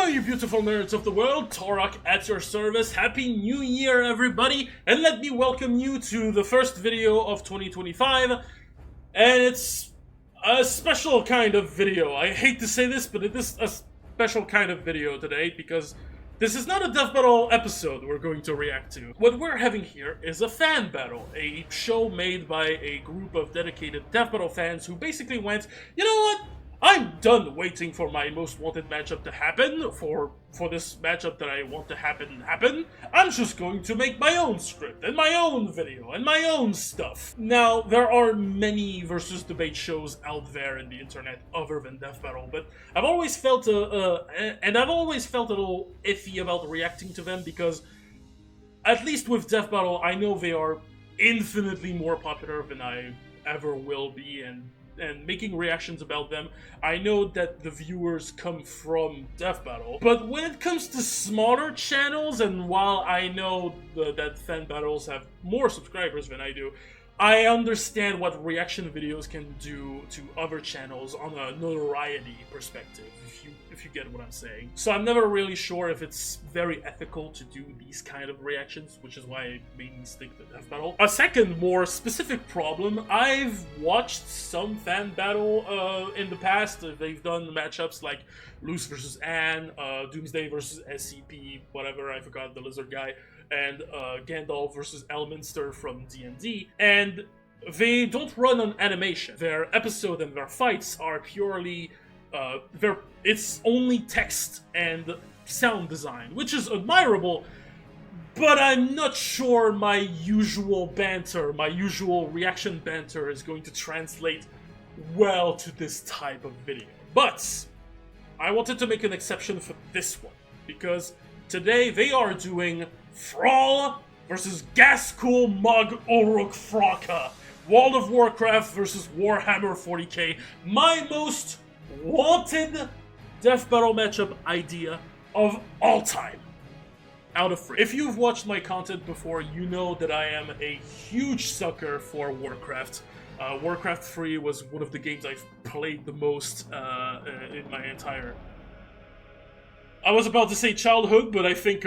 you beautiful nerds of the world, Torok at your service. Happy New Year, everybody, and let me welcome you to the first video of 2025, and it's a special kind of video. I hate to say this, but it is a special kind of video today, because this is not a death battle episode we're going to react to. What we're having here is a fan battle, a show made by a group of dedicated death battle fans who basically went, you know what? I'm done waiting for my most wanted matchup to happen, for this matchup that I want to happen. I'm just going to make my own script, and my own video, and my own stuff. Now, there are many versus debate shows out there in the internet other than Death Battle, but I've always felt a little iffy about reacting to them, because at least with Death Battle, I know they are infinitely more popular than I ever will be, and making reactions about them, I know that the viewers come from Death Battle. But when it comes to smaller channels, and while I know that fan battles have more subscribers than I do, I understand what reaction videos can do to other channels on a notoriety perspective, if you get what I'm saying. So I'm never really sure if it's very ethical to do these kind of reactions, which is why I mainly stick to Death Battle. A second, more specific problem, I've watched some fan battle in the past. They've done matchups like Luce versus Anne, Doomsday versus SCP, whatever, I forgot the lizard guy, and Gandalf versus Elminster from D&D, and they don't run on animation. Their episode and their fights are purely, it's only text and sound design, which is admirable, but I'm not sure my usual banter, my usual reaction banter is going to translate well to this type of video. But I wanted to make an exception for this one, because today they are doing Thrall versus Ghazghkull Mug Uruk Fraka. World of Warcraft versus Warhammer 40k. My most wanted death battle matchup idea of all time. Out of 3. If you've watched my content before, you know that I am a huge sucker for Warcraft. Warcraft 3 was one of the games I've played the most in my entire... I was about to say childhood, but I think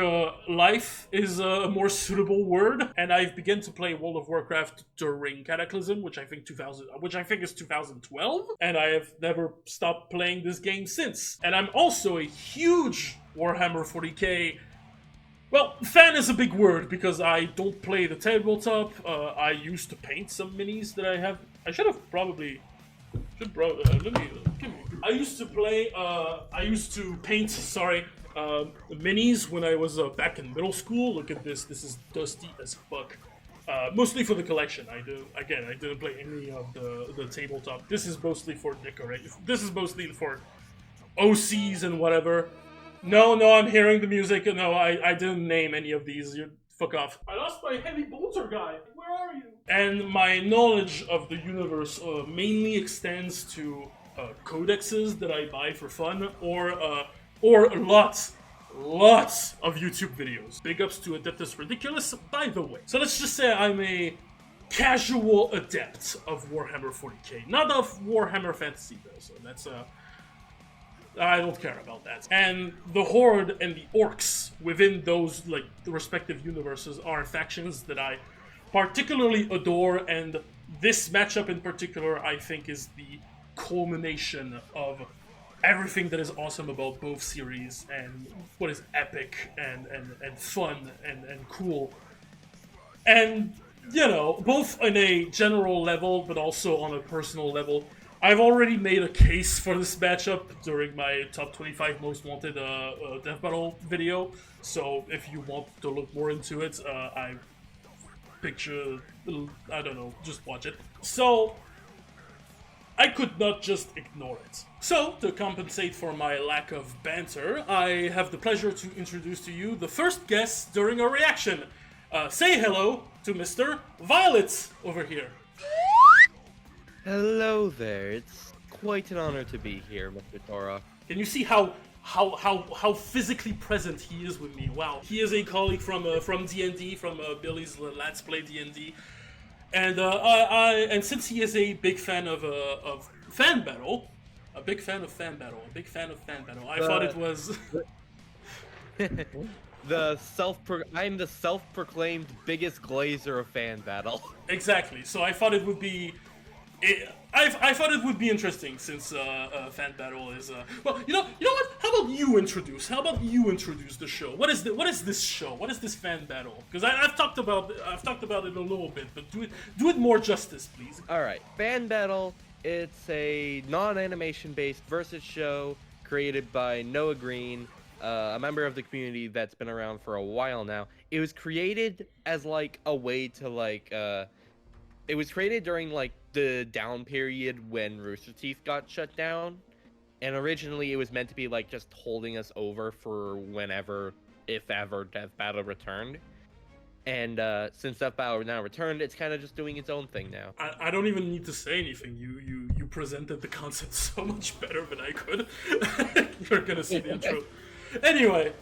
life is a more suitable word. And I've begun to play World of Warcraft during Cataclysm, which I think is 2012, and I have never stopped playing this game since. And I'm also a huge Warhammer 40k. Well, fan is a big word, because I don't play the tabletop. I used to paint some minis that I have. I used to paint, minis when I was back in middle school. Look at this. This is dusty as fuck. Mostly for the collection. I didn't play any of the tabletop. This is mostly for decoration. This is mostly for OCs and whatever. No, I'm hearing the music. No, I didn't name any of these. Fuck off. I lost my heavy bolter guy. Where are you? And my knowledge of the universe mainly extends to codexes that I buy for fun, or lots of YouTube videos. Big ups to Adeptus Ridiculous, by the way. So let's just say I'm a casual adept of Warhammer 40k, not of Warhammer Fantasy though. So that's I don't care about that. And the Horde and the Orcs within those, like, the respective universes are factions that I particularly adore, and this matchup in particular I think is the culmination of everything that is awesome about both series, and what is epic and fun and cool. And, you know, both on a general level but also on a personal level. I've already made a case for this matchup during my top 25 most wanted death battle video, so if you want to look more into it, I don't know, just watch it. So, I could not just ignore it. So, to compensate for my lack of banter, I have the pleasure to introduce to you the first guest during a reaction. Say hello to Mr. Violet over here. Hello there, it's quite an honor to be here, Mr. Torok. Can you see how physically present he is with me? Wow. He is a colleague from D&D, from Billy's Let's Play D&D. And since he is a big fan of fan battle, I thought it was... I'm the self-proclaimed biggest glazer of fan battle. Exactly. So I thought it would be. I thought it would be interesting since fan battle is well. You know what? How about you introduce? How about you introduce the show? What is this show? What is this fan battle? Because I've talked about it a little bit, but do it more justice, please. All right, fan battle. It's a non-animation based versus show created by Noah Green, a member of the community that's been around for a while now. It was created as like a way to like it was created during like the down period when Rooster Teeth got shut down, and originally it was meant to be like just holding us over for whenever, if ever, Death Battle returned. And since Death Battle now returned, it's kind of just doing its own thing now. I don't even need to say anything. You presented the concept so much better than I could. You're gonna see the intro. Anyway,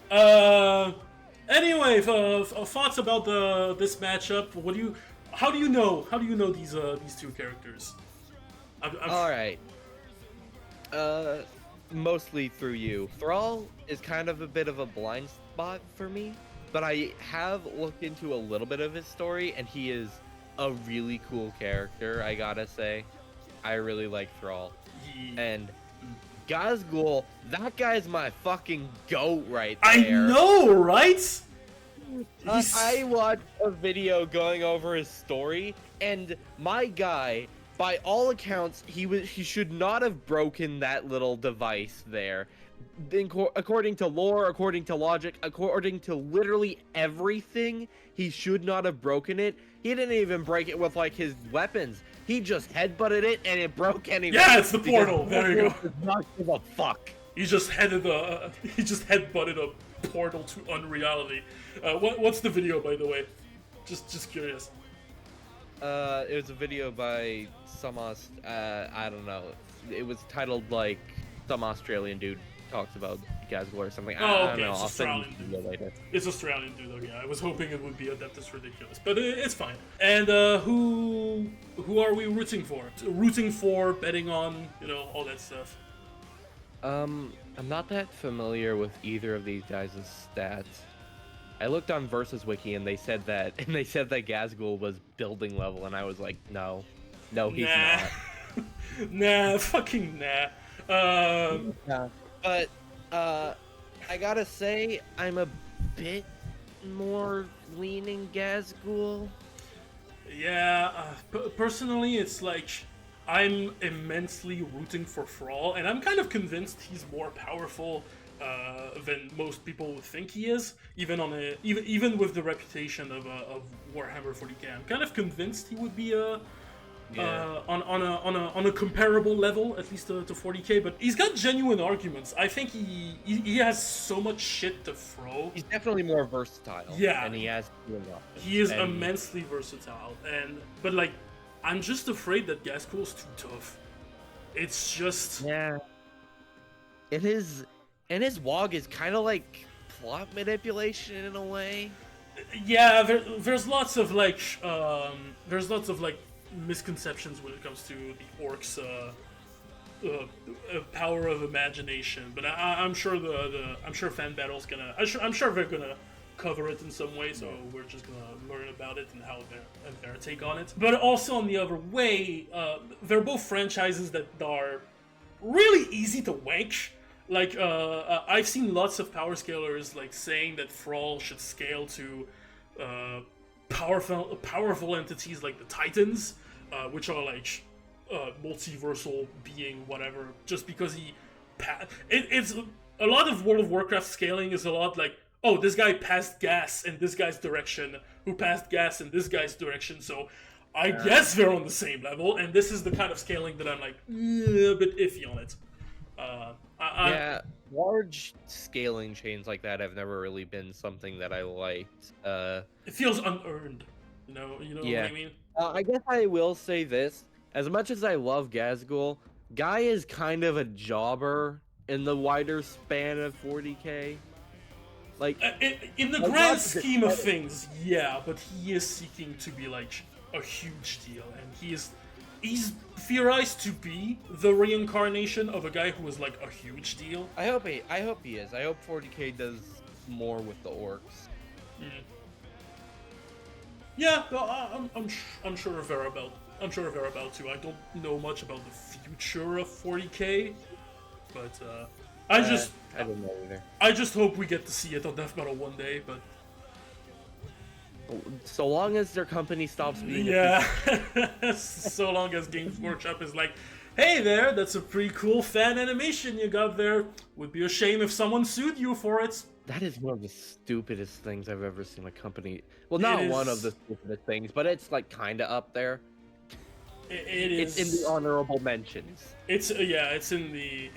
thoughts about this matchup? How do you know these two characters? All right. Mostly through you. Thrall is kind of a bit of a blind spot for me, but I have looked into a little bit of his story, and he is a really cool character, I gotta say. I really like Thrall. And Ghazghkull, that guy's my fucking goat right there. I know, right? I watched a video going over his story, and my guy, by all accounts, he should not have broken that little device there. According to lore, according to logic, according to literally everything, he should not have broken it. He didn't even break it with like his weapons. He just headbutted it and it broke anyway. Yeah, it's the portal. There you go. Does not give a fuck. He just headbutted a portal to unreality. What's the video, by the way? Just curious. It was a video by some I don't know. It was titled like some Australian dude talks about Ghazghkull or something. Oh, I okay, don't know. it's I'll send Australian you the video later. It's Australian dude, though. Yeah, I was hoping it would be Adeptus Ridiculous, but it's fine. And who are we rooting for? Rooting for, betting on, all that stuff. I'm not that familiar with either of these guys' stats. I looked on Versus Wiki and they said that Ghazghkull was building level, and I was like, no, he's not. Nah, fucking nah. Yeah. But I gotta say, I'm a bit more leaning Ghazghkull. Yeah, personally, it's like I'm immensely rooting for Thrall, and I'm kind of convinced he's more powerful than most people would think he is, even with the reputation of Warhammer 40k. I'm kind of convinced he would be on a comparable level, at least to 40k. But he's got genuine arguments. I think he has so much shit to throw. He's definitely more versatile. Yeah, and he is immensely versatile. But like, I'm just afraid that Ghazghkull's too tough. It's just And his WOG is kind of like plot manipulation in a way. Yeah, there's lots of like misconceptions when it comes to the orcs' power of imagination. But I'm sure I'm sure fan battle's gonna. I'm sure they're gonna cover it in some way. So we're just gonna learn about it and how their take on it. But also on the other way, they're both franchises that are really easy to wank. Like, I've seen lots of power scalers like saying that Thrall should scale to powerful entities like the Titans, which are like multiversal being whatever. Just because it's a lot of World of Warcraft scaling is a lot like, oh, this guy passed gas in this guy's direction, who passed gas in this guy's direction, so I guess they're on the same level. And this is the kind of scaling that I'm like a bit iffy on it. Large scaling chains like that have never really been something that I liked. It feels unearned, you know what I mean? I guess I will say this: as much as I love Ghazghkull, Guy is kind of a jobber in the wider span of 40k. Like, in the grand scheme of things, yeah, but he is seeking to be like a huge deal, and he's theorized to be the reincarnation of a guy who was like a huge deal. I hope he is. I hope 40k does more with the orcs. Mm. Yeah, no, I'm sure of Verabel. I'm sure of Verabel too. I don't know much about the future of 40k, but I don't know either. I just hope we get to see it on Death Metal one day. But so long as their company stops being so long as Games Workshop is like, hey there, that's a pretty cool fan animation you got there. Would be a shame if someone sued you for it. That is one of the stupidest things I've ever seen a company. Well, not one of the stupidest things, but it's like kind of up there. It's in the honorable mentions. It's it's in the.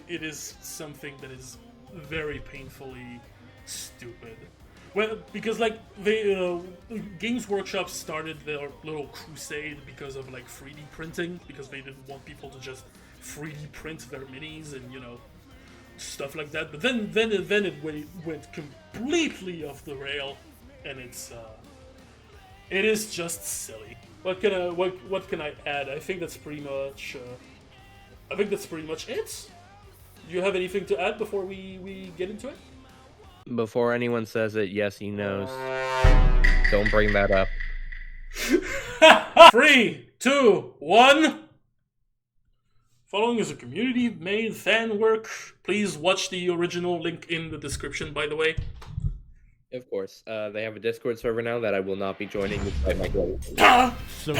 It is something that is very painfully stupid. Well, because like Games Workshop started their little crusade because of like 3D printing, because they didn't want people to just 3D print their minis and stuff like that. But then it went completely off the rail, and it is just silly. What can I add? I think that's pretty much it. Do you have anything to add before we get into it? Before anyone says it, yes, he knows. Don't bring that up. 3, 2, 1. Following is a community-made fan work. Please watch the original, link in the description, by the way. Of course. They have a Discord server now that I will not be joining despite my goal. So,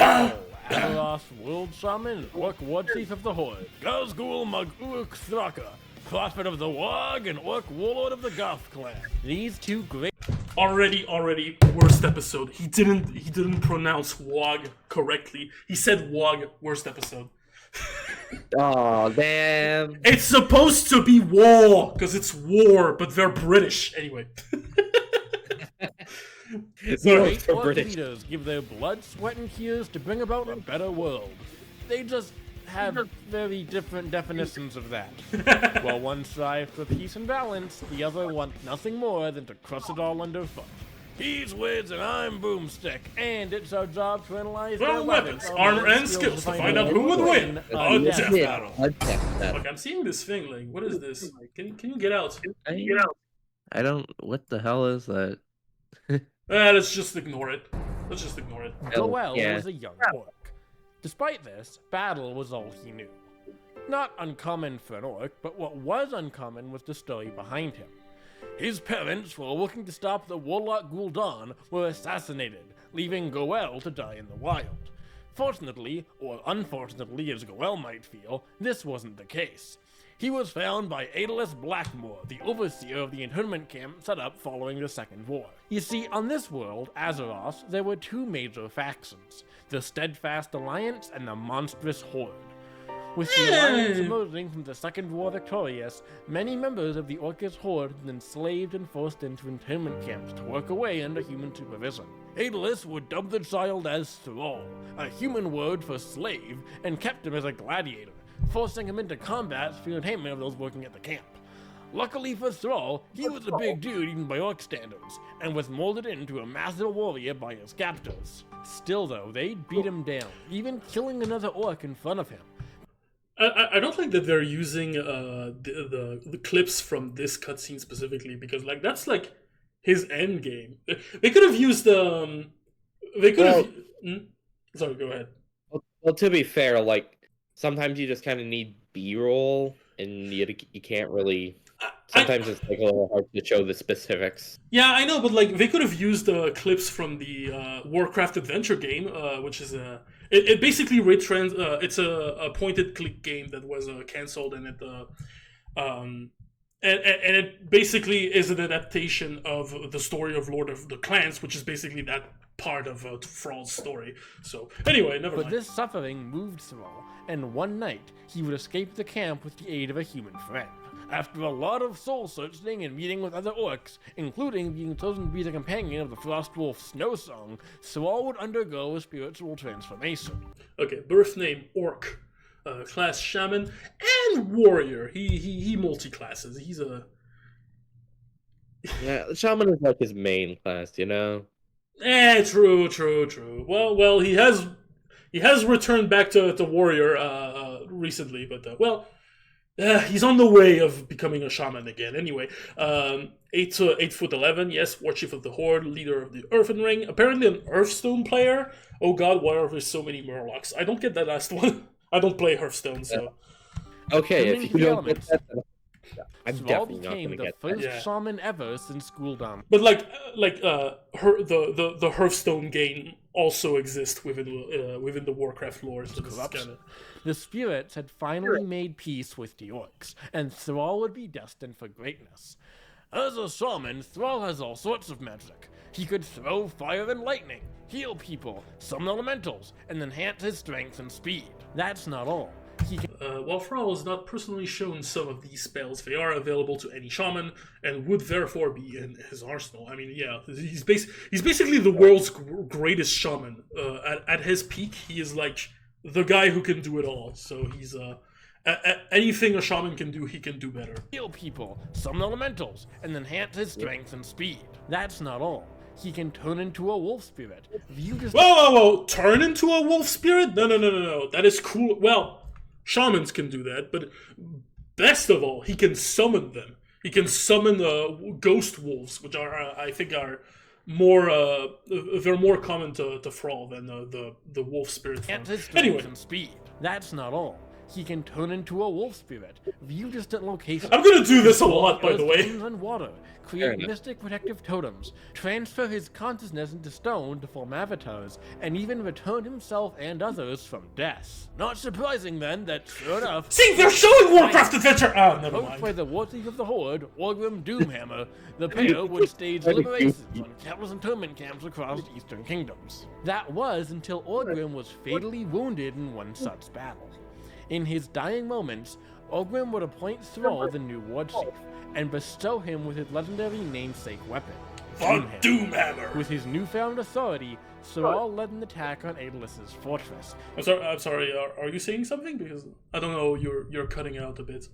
Azeroth, World Shaman, Orc War Chief of the Horde, Ghazghkull Mag'Uruk Thraka, Prophet of the Wog, and Orc Warlord of the Goth clan. These two great... Already, worst episode. He didn't pronounce Wog correctly. He said Wog, worst episode. Oh damn! It's supposed to be war because it's war, but they're British anyway. Great orc leaders give their blood, sweat, and tears to bring about a better world. They just have very different definitions of that. While one strives for peace and balance, the other wants nothing more than to crush it all underfoot. He's Wiz and I'm Boomstick, and it's our job to analyze their weapons, armor, and skills to find out who would win a death battle. Look, I'm seeing this thing, like, what is this? Can you get out? I don't. What the hell is that? Let's just ignore it. Goel was a young orc. Despite this, battle was all he knew. Not uncommon for an orc, but what was uncommon was the story behind him. His parents, while working to stop the warlock Gul'dan, were assassinated, leaving Goel to die in the wild. Fortunately, or unfortunately as Goel might feel, this wasn't the case. He was found by Aedelas Blackmore, the overseer of the internment camp set up following the Second War. You see, on this world, Azeroth, there were two major factions, the Steadfast Alliance and the Monstrous Horde. With the Alliance emerging from the Second War victorious, many members of the Orcish Horde had been enslaved and forced into internment camps to work away under human supervision. Aedelas would dub the child as Thrall, a human word for slave, and kept him as a gladiator, forcing him into combat for the entertainment of those working at the camp. Luckily for Thrall, he was a big dude even by orc standards, and was molded into a massive warrior by his captors. Still though, they beat him down, even killing another orc in front of him. I don't think that they're using the clips from this cutscene specifically, because like that's like his end game. They could have used Sorry, go ahead. Well, to be fair, like sometimes you just kind of need B-roll, and you can't really. Sometimes it's like a little hard to show the specifics. Yeah, I know, but like they could have used clips from the Warcraft adventure game, which is it basically it's a point-and-click game that was canceled, and and it basically is an adaptation of the story of Lord of the Clans, which is basically that part of Thrall's story. So anyway, never mind. But this suffering moved Thrall, and one night he would escape the camp with the aid of a human friend. After a lot of soul-searching and meeting with other orcs, including being chosen to be the companion of the Frostwolf Snowsong, Thrall would undergo a spiritual transformation. Okay, birth name Orc, class Shaman, and Warrior. He multi-classes. He's a... Yeah, Shaman is like his main class, you know? True. Well, he has returned back to Warrior recently, but He's on the way of becoming a shaman again. Anyway, 8'11", yes, Warchief of the Horde, leader of the Earthen Ring. Apparently an Hearthstone player. Oh god, why are there so many Murlocs? I don't get that last one. I don't play Hearthstone, so... Okay, if you don't get that, I'm Thrall definitely not became gonna the get first that. shaman ever since Gul'dan. But the Hearthstone game also exists within the Warcraft lore. So this is kinda... The spirits had finally made peace with the orcs, and Thrall would be destined for greatness. As a shaman, Thrall has all sorts of magic. He could throw fire and lightning, heal people, summon elementals, and enhance his strength and speed. That's not all. While Thrall has not personally shown some of these spells, they are available to any shaman and would therefore be in his arsenal. I mean, yeah, he's basically the world's greatest shaman. At his peak, he is like the guy who can do it all. So he's anything a shaman can do, he can do better. Heal people, summon elementals, and enhance his strength and speed. That's not all. He can turn into a wolf spirit. Whoa! Turn into a wolf spirit? No. That is cool. Well, shamans can do that, but best of all, he can summon them. He can summon ghost wolves, which are, I think, are more they're more common to Thrall than the wolf spirit form. Anyway, and speed. That's not all. He can turn into a wolf spirit, view distant locations. I'm gonna do this a lot, by the way. And water, create mystic protective totems, transfer his consciousness into stone to form avatars, and even return himself and others from death. Not surprising then that, sure enough, see, they're showing Warcraft Adventure. Ah, never both mind. by the Warchief of the Horde, Orgrim Doomhammer, the pair would stage liberations on countless internment camps across the Eastern Kingdoms. That was until Orgrim was fatally wounded in one such battle. In his dying moments, Orgrim would appoint Thrall the new Warchief, and bestow him with his legendary namesake weapon, The Doomhammer. With his newfound authority, Thrall led an attack on Aedelus's fortress. I'm sorry. Are you saying something? Because I don't know. You're cutting out a bit.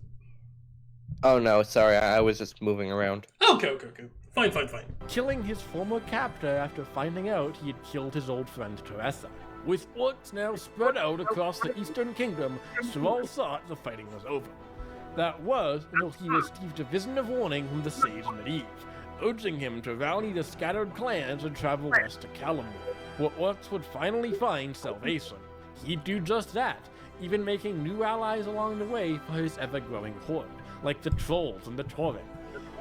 Oh no, sorry. I was just moving around. Okay. Fine. Killing his former captor after finding out he had killed his old friend Teresa. With orcs now spread out across the Eastern Kingdom, Thrall thought the fighting was over. That was until he received a vision of warning from the sage Medivh, urging him to rally the scattered clans and travel west to Kalimdor, where orcs would finally find salvation. He'd do just that, even making new allies along the way for his ever-growing horde, like the Trolls and the Tauren.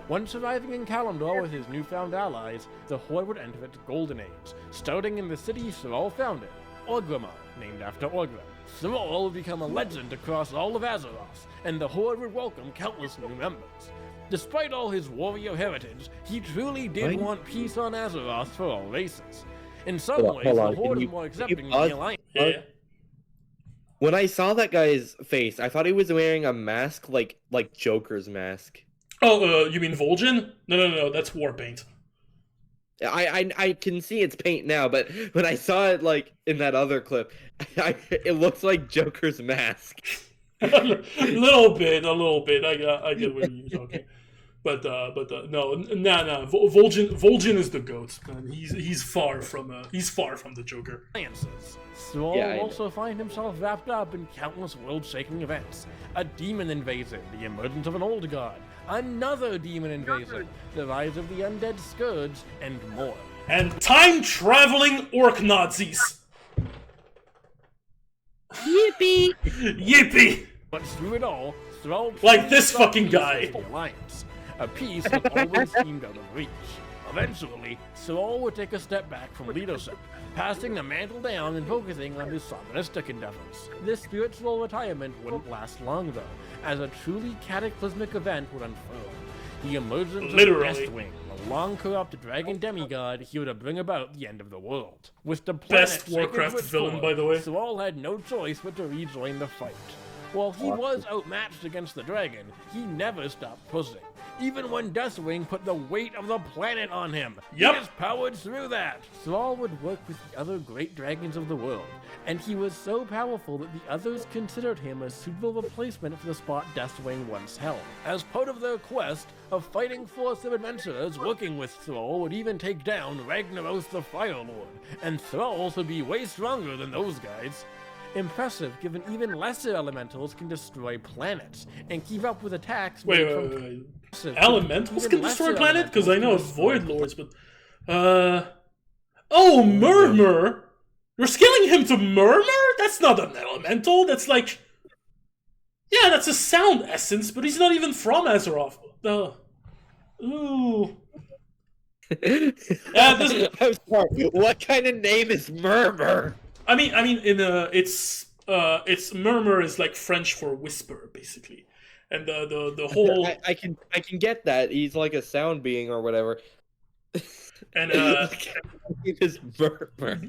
Once arriving in Kalimdor with his newfound allies, the horde would enter its golden age, starting in the city Thrall founded, Orgrimmar, named after Orgrim. Thrall would become a legend across all of Azeroth, and the Horde would welcome countless new members. Despite all his warrior heritage, he truly did want peace on Azeroth for all races. In some ways, the Horde was more accepting than the Alliance. Yeah. When I saw that guy's face, I thought he was wearing a mask like Joker's mask. Oh, you mean Vol'jin? No, that's Warpaint. I can see it's paint now, but when I saw it like in that other clip, it looks like Joker's mask. a little bit. I get what you're talking. But no. Vol'jin is the goat, man. He's far from the Joker. Thrall will also find himself wrapped up in countless world-shaking events. A demon invasion, the emergence of an old god, another demon invasion, the rise of the undead scourge, and more. And time-traveling orc Nazis. Yippee! Yippee! But through it all, Thrall like this fucking guy. Alliance, a peace that always seemed out of reach. Eventually, Thrall would take a step back from leadership, passing the mantle down and focusing on his shamanistic endeavors. This spiritual retirement wouldn't last long, though, as a truly cataclysmic event would unfurl. The emergence of Deathwing, the long-corrupt dragon demigod, he would bring about the end of the world. With the best Warcraft villain, by the way. Thrall had no choice but to rejoin the fight. While he was outmatched against the dragon, he never stopped pushing. Even when Deathwing put the weight of the planet on him, he just powered through that. Thrall would work with the other great dragons of the world, and he was so powerful that the others considered him a suitable replacement for the spot Deathwing once held. As part of their quest, a fighting force of adventurers working with Thrall would even take down Ragnaros the Fire Lord, and Thrall would be way stronger than those guys. Impressive, given even lesser elementals can destroy planets and keep up with attacks. Wait. Elementals can destroy planet? Because I know of Void Lords, but oh, Murmur. You're scaling him to Murmur? That's not an elemental. That's like, yeah, that's a sound essence, but he's not even from Azeroth. Ooh. I'm sorry. What kind of name is Murmur? I mean, it's Murmur is like French for whisper, basically, and the whole. I can get that. He's like a sound being or whatever. And it's Murmur.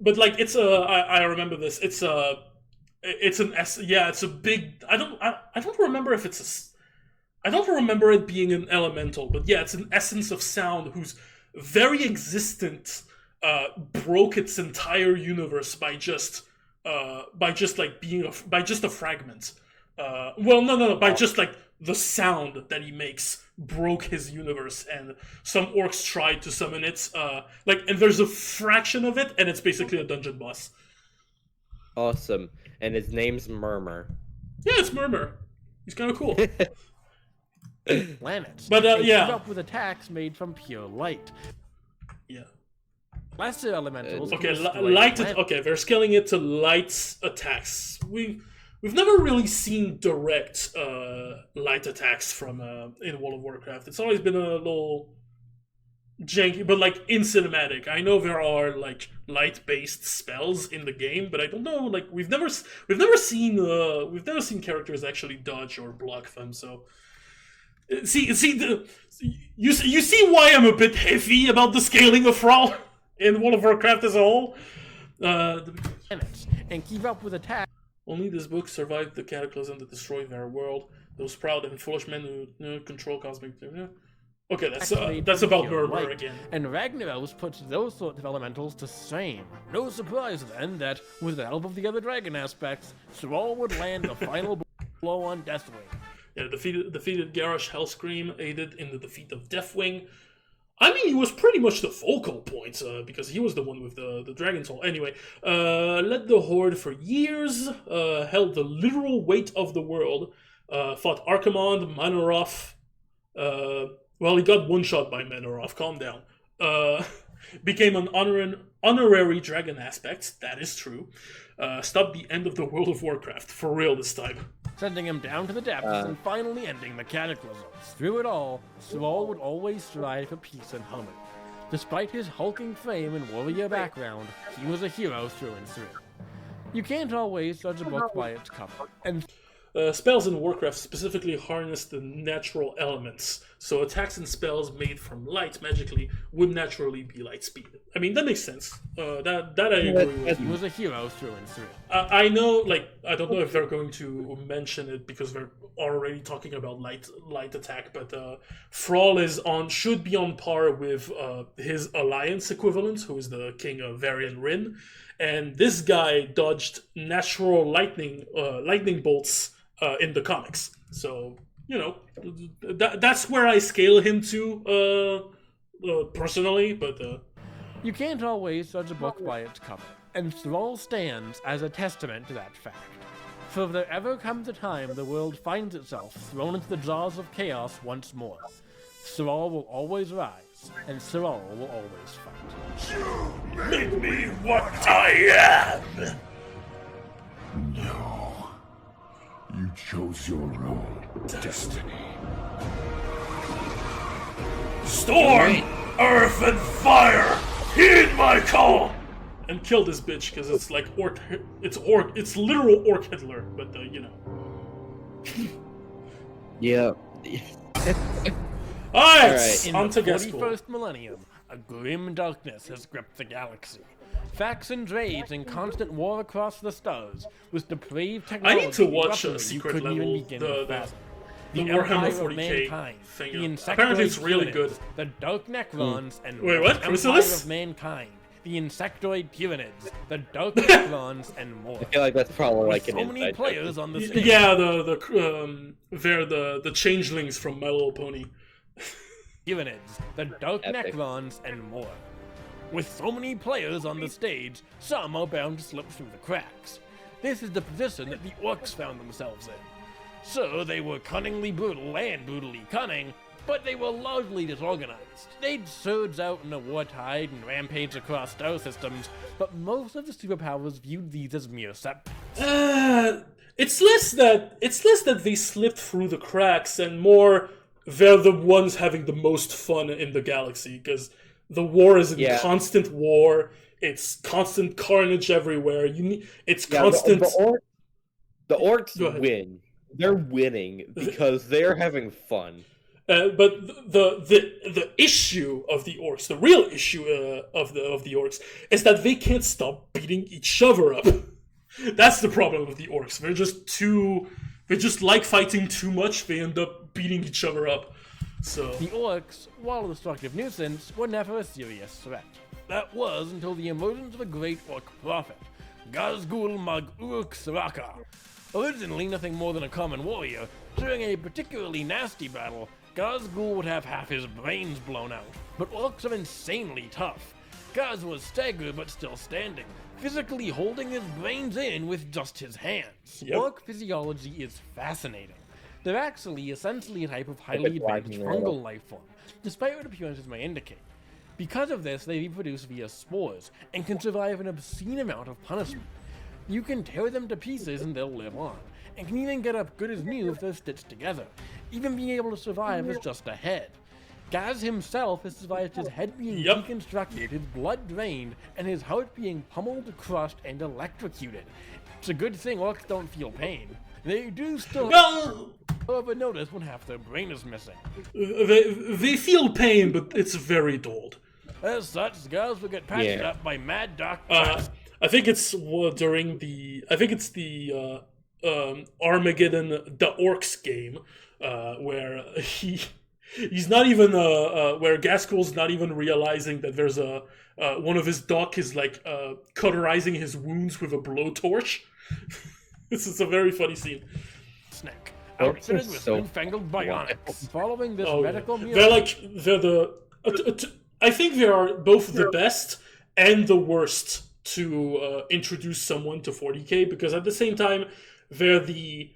But like it's I remember this. It's an S. Yeah, it's a big. I don't remember if it's a. I don't remember it being an elemental, but yeah, it's an essence of sound whose very existence broke its entire universe by just like being by just a fragment. By just like the sound that he makes broke his universe, and some orcs tried to summon it. And there's a fraction of it, and it's basically a dungeon boss. Awesome, and his name's Murmur. Yeah, it's Murmur. He's kind of cool. Planets. But yeah, keep up with attacks made from pure light. Yeah. Lesser elementals. Okay, light. Okay, they're scaling it to light attacks. We've never really seen direct light attacks from in World of Warcraft. It's always been a little janky, but like in cinematic. I know there are like light-based spells in the game, but I don't know. Like we've never seen characters actually dodge or block them. So. You see why I'm a bit heavy about the scaling of Thrall in World of Warcraft as a whole? And keep up with attacks. Only this book survived the cataclysm that destroyed their world. Those proud and foolish men who control cosmic... Okay, that's about Murmur again. And Ragnaros puts those sorts of elementals to shame. No surprise then that, with the help of the other dragon aspects, Thrall would land the final blow on Deathwing. Yeah, defeated Garrosh Hellscream, aided in the defeat of Deathwing. I mean, he was pretty much the focal point, because he was the one with the Dragon Soul. Anyway, led the Horde for years, held the literal weight of the world, fought Archimonde, Manoroth. Well, he got one-shot by Manoroth, calm down. Became an honorary dragon aspect, that is true. Stopped the end of the World of Warcraft, for real this time. Sending him down to the depths and finally ending the cataclysm. Through it all, Thrall would always strive for peace and harmony. Despite his hulking frame and warrior background, he was a hero through and through. You can't always judge a book by its cover. And spells in Warcraft specifically harness the natural elements, so attacks and spells made from light magically would naturally be light speed. I mean, that makes sense. That I agree with. He was a hero through and through. I know, like, I don't know if they're going to mention it because they're already talking about light attack, but Thrall should be on par with his Alliance equivalent, who is the King of Varian Rin, and this guy dodged natural lightning bolts in the comics. So, you know, that's where I scale him to personally, but... You can't always judge a book by its cover, and Thrall stands as a testament to that fact. For if there ever comes a time the world finds itself thrown into the jaws of chaos once more, Thrall will always rise, and Thrall will always fight. You made me what I am! No. You chose your own destiny. Storm, earth, and fire! Heed my call! And kill this bitch, because it's like it's literal Orc Hitler, but you know. Yeah. Alright, In on to the Ghazghkull. 41st millennium, a grim darkness has gripped the galaxy. Factions rage in constant war across the stars, with depraved I technology. need to watch weaponry Secret you couldn't Level, even begin to fathom. the Empire Warhammer of 40k mankind, thing. the Apparently it's insectoid really Tyranids, good. The dark Necrons, and Wait, more. what? Empire Chrysalis? of mankind, the insectoid Tyranids, the dark Necrons, and more. I feel like that's probably like an So many inside players on the stage. Yeah, they're the changelings from My Little Pony. Tyranids, the dark Epic. Necrons, and more. With so many players on the stage, some are bound to slip through the cracks. This is the position that the orcs found themselves in. So they were cunningly brutal and brutally cunning, but they were largely disorganized. They'd surge out in a war tide and rampage across star systems, but most of the superpowers viewed these as mere setbacks. It's less that they slipped through the cracks and more they're the ones having the most fun in the galaxy, because the war is in constant war. It's constant carnage everywhere. Constant. The orcs win. They're winning because they're having fun. But the issue of the orcs, the real issue of the orcs, is that they can't stop beating each other up. That's the problem with the orcs. They just like fighting too much. They end up beating each other up. So the orcs, while a destructive nuisance, were never a serious threat. That was until the emergence of a great orc prophet, Ghazghkull Mag-Uruk-Saraka. Originally nothing more than a common warrior, during a particularly nasty battle, Ghazghkull would have half his brains blown out. But orcs are insanely tough. Gaz was staggered but still standing, physically holding his brains in with just his hands. Yep. Orc physiology is fascinating. They're actually essentially a type of highly advanced fungal life form, despite what appearances may indicate. Because of this, they reproduce via spores, and can survive an obscene amount of punishment. You can tear them to pieces and they'll live on, and can even get up good as new if they're stitched together. Even being able to survive as just a head. Gaz himself has survived his head being deconstructed, his blood drained, and hid heart being pummeled, crushed, and electrocuted. It's a good thing orcs don't feel pain. They do still however notice when half their brain is missing. They feel pain, but it's very dulled. As such, Gaz will get patched up by Mad Doc. I think it's during the Armageddon the Orcs game, where he's not even where Ghazghkull's not even realizing that there's one of his doc is like cauterizing his wounds with a blowtorch. This is a very funny scene. Snack. Outfitted with newfangled bionics. Following this medical meal, I think they are both the best and the worst to introduce someone to 40k, because at the same time they're the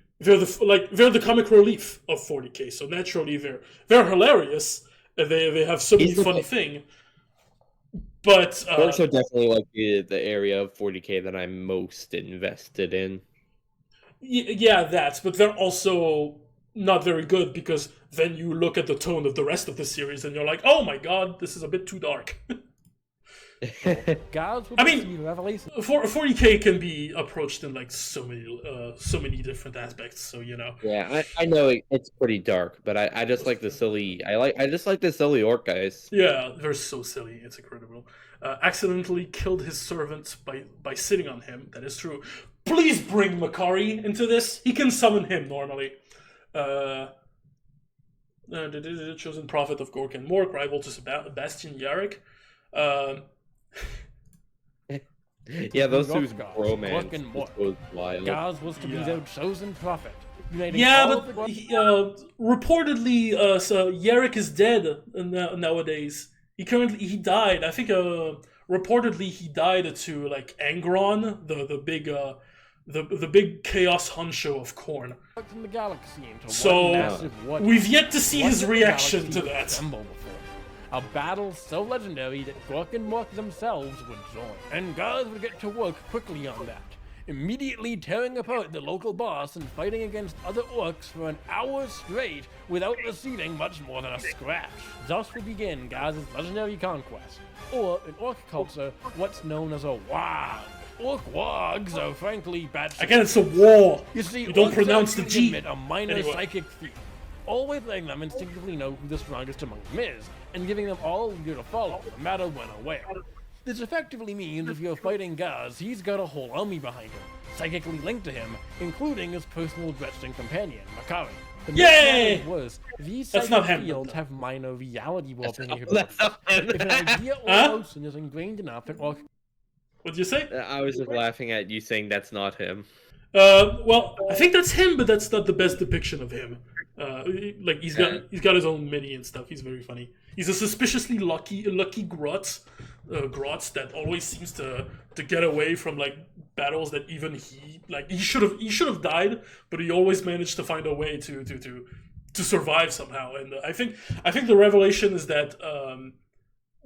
comic relief of 40k. So naturally they're hilarious. They have so many funny things. But orcs are definitely like the area of 40k that I'm most invested in. Yeah, but they're also not very good, because then you look at the tone of the rest of the series and you're like, oh my god, this is a bit too dark. I mean, 40k can be approached in like so many different aspects. So Yeah, I know it's pretty dark, but I just like the silly. I just like the silly orc guys. Yeah, they're so silly. It's incredible. Accidentally killed his servant by sitting on him. That is true. Please bring Makari into this. He can summon him normally. The chosen prophet of Gork and Mork, rival to Sebastian Yarrick. Yeah, those two romance was wild. Gaz was to be their chosen prophet. Reportedly, Yarrick is dead nowadays. He died. I think reportedly he died to like Angron, the big chaos honcho of Khorne. So we've yet to see his reaction to that. A battle so legendary that Gork and Mork themselves would join, and Gaz would get to work quickly on that, immediately tearing apart the local boss and fighting against other orcs for an hour straight without receiving much more than a scratch. Thus would begin Gaz's legendary conquest, or in orc culture, what's known as a wog. Orc wogs are frankly bad. Again, it's a war. You see, you don't pronounce the G. A minor psychic feat, always letting them instinctively know who the strongest among them is, and giving them all a leader to follow, no matter when or where. This effectively means if you're fighting Gaz, he's got a whole army behind him, psychically linked to him, including his personal Gretchen companion, Makari. Yay! Was, these psychic fields have minor reality warping capabilities. If an idea or emotion is ingrained enough in orc. What'd you say? I was just laughing at you saying that's not him. Well, I think that's him, but that's not the best depiction of him. Like he's got his own mini and stuff. He's very funny. He's a suspiciously lucky grut, Grotz that always seems to get away from like battles that even he should have died, but he always managed to find a way to survive somehow. And I think the revelation is that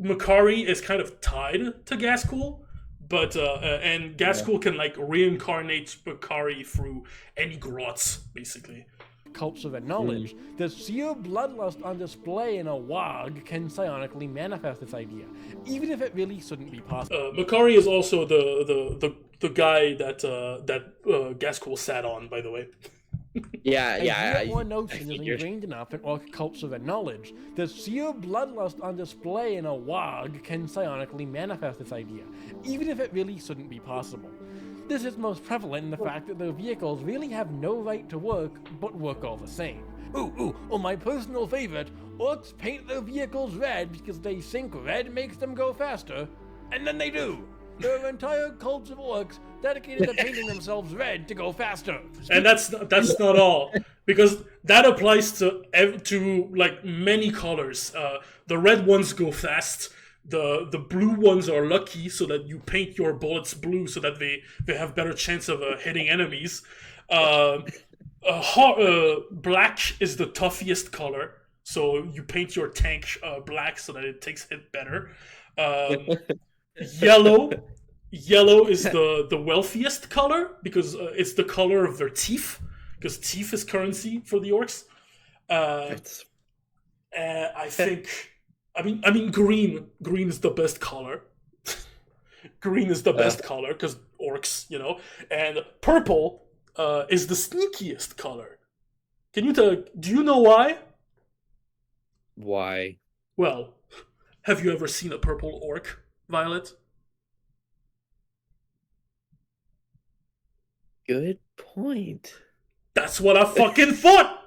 Makari is kind of tied to Ghazghkull, but and Ghazghkull can like reincarnate Makari through any Grotz basically. Cults of knowledge, the sheer bloodlust on display in a warg can psionically manifest this idea, even if it really shouldn't be possible. Makari is also the guy that Ghazghkull sat on, by the way. Yet one notion is ingrained enough in orc cults of knowledge. The sheer bloodlust on display in a warg can psionically manifest this idea, even if it really shouldn't be possible. This is most prevalent in the fact that their vehicles really have no right to work, but work all the same. My personal favorite, orcs paint their vehicles red because they think red makes them go faster, and then they do. There are entire cults of orcs dedicated to painting themselves red to go faster. And that's not all, because that applies to like many colors. The red ones go fast. The blue ones are lucky, so that you paint your bullets blue so that they have better chance of hitting enemies. Black is the toughiest color, so you paint your tank black so that it takes hit better. Yellow is the wealthiest color because it's the color of their teeth, because teeth is currency for the orcs. I mean, green is the best color. Green is the best color because orcs, and purple is the sneakiest color. Do you know why? Why? Well, have you ever seen a purple orc, Violet? Good point. That's what I fucking thought!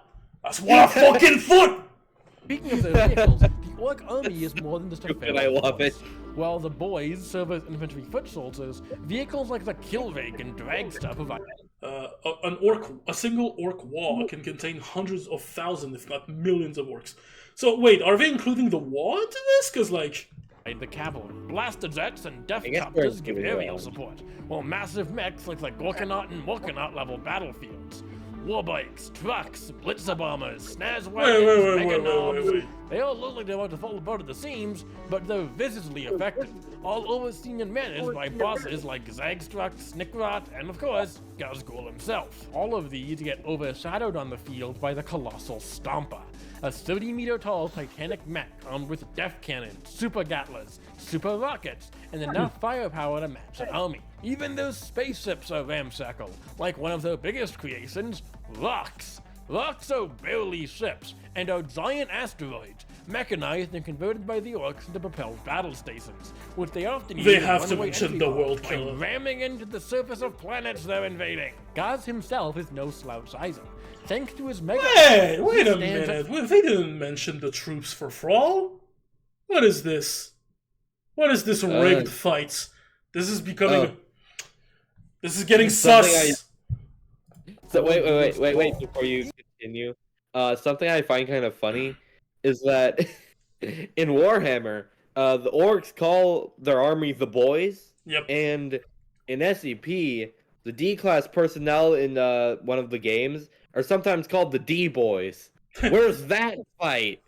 Speaking of their vehicles, the orc army is more than just a I love it. While the boys serve as infantry foot soldiers, vehicles like the kill rake and dragster provide. A single orc wall can contain hundreds of thousands, if not millions, of orcs. So wait, are they including the wall into this? Because like, the cavalry, blaster jets, and death copters give aerial support, while massive mechs like the Gorkanaut and Morkanaut level battlefields. Warbikes, trucks, blitzer bombers, snares wagons, mega knobs. They all look like they're about to fall apart at the seams, but they're visibly effective, all overseen and managed by bosses like Ghazghkull, Snickrot, and of course, Ghazghkull himself. All of these get overshadowed on the field by the colossal Stomper, a 30-meter-tall Titanic mech armed with death cannons, super gatlas, super rockets, and enough firepower to match an army. Even those spaceships are ramshackle, like one of their biggest creations, rocks. Rocks are barely ships, and are giant asteroids, mechanized and converted by the orcs into propelled battle stations, which they often use have to mention the world killer, ramming into the surface of planets they're invading. Gaz himself is no slouch either. Thanks to his mega... Hey, wait a minute. They didn't mention the troops for Thrall. What is this? What is this rigged fight? This is becoming... This is getting sus. So wait, before you continue. Something I find kind of funny is that in Warhammer, the orcs call their army the boys. Yep. And in SCP, the D-class personnel in one of the games are sometimes called the D-boys. Where's that fight?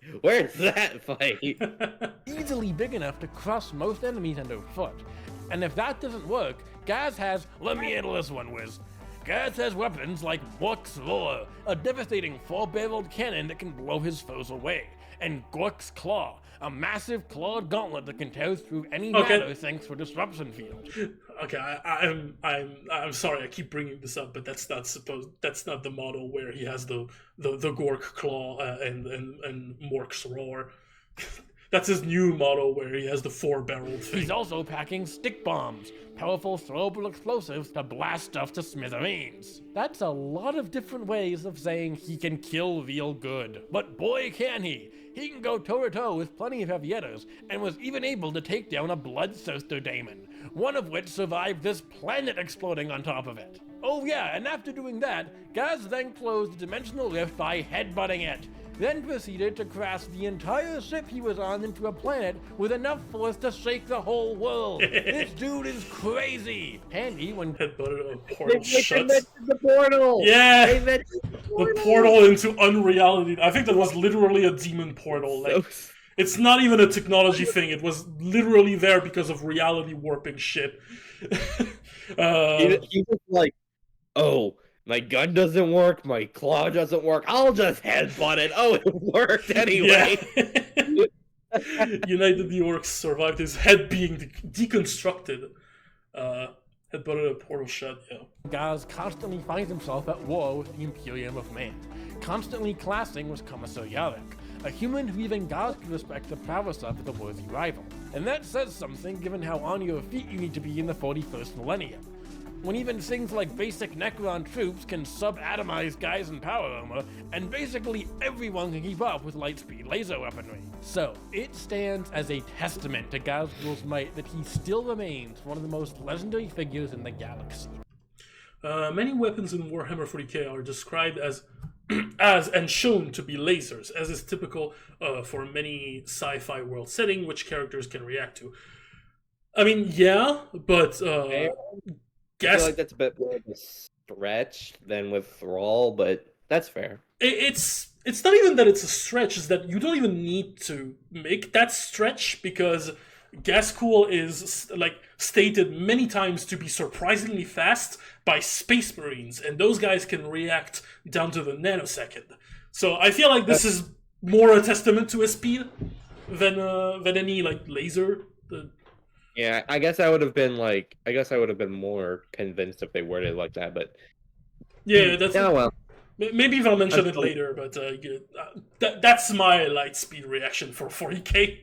Easily big enough to crush most enemies underfoot. And if that doesn't work, Gaz has... Let me handle this one, Wiz. Gaz has weapons like Gork's Roar, a devastating 4-barreled cannon that can blow his foes away, and Gork's Claw, a massive clawed gauntlet that can tear through any matter thanks for disruption field. Okay, I'm sorry I keep bringing this up, but that's not the model where he has the Gork Claw and Mork's Roar. That's his new model where he has the 4-barreled thing. He's also packing stick bombs, powerful throwable explosives to blast stuff to smithereens. That's a lot of different ways of saying he can kill real good. But boy can he! He can go toe-to-toe with plenty of heavy hitters, and was even able to take down a bloodthirster daemon, one of which survived this planet exploding on top of it. Oh yeah, and after doing that, Gaz then closed the dimensional rift by headbutting it. then proceeded to crash the entire ship he was on into a planet with enough force to shake the whole world. This dude is crazy. Handy when Headbutted a portal shut. The portal. Yeah, They mentioned the portal into unreality. I think that was literally a demon portal. Like, it's not even a technology thing. It was literally there because of reality warping shit. He was like, oh, my gun doesn't work, my claw doesn't work, I'll just headbutt it. Oh, it worked anyway. Yeah. United the Orcs survived his head being deconstructed. Headbutted a portal shut, yeah. Gaz constantly finds himself at war with the Imperium of Man, constantly clashing with Commissar Yarek, a human who even Gaz could respect the prowess of as a worthy rival. And that says something given how on your feet you need to be in the 41st millennium, when even things like basic Necron troops can sub-atomize guys in power armor, and basically everyone can keep up with light-speed laser weaponry. So, it stands as a testament to Ghazghkull's might that he still remains one of the most legendary figures in the galaxy. Many weapons in Warhammer 40k are described as and shown to be lasers, as is typical for many sci-fi world setting which characters can react to. I mean, yeah, but I feel like that's a bit more of a stretch than with Thrall, but that's fair. It's not even that it's a stretch, it's that you don't even need to make that stretch, because Ghazghkull is like stated many times to be surprisingly fast by Space Marines, and those guys can react down to the nanosecond. So I feel like this is more a testament to his speed than any like laser. Yeah, I guess I would have been more convinced if they worded it like that, but yeah, that's well. Maybe I'll mention it later, but that's my light speed reaction for 40k.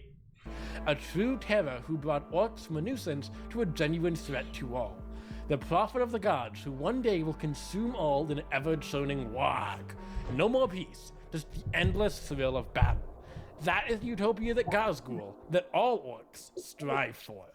A true terror who brought orcs from a nuisance to a genuine threat to all. The prophet of the gods who one day will consume all in an ever-churning warg. No more peace, just the endless thrill of battle. That is the utopia that Ghazghkull, that all orcs, strive for.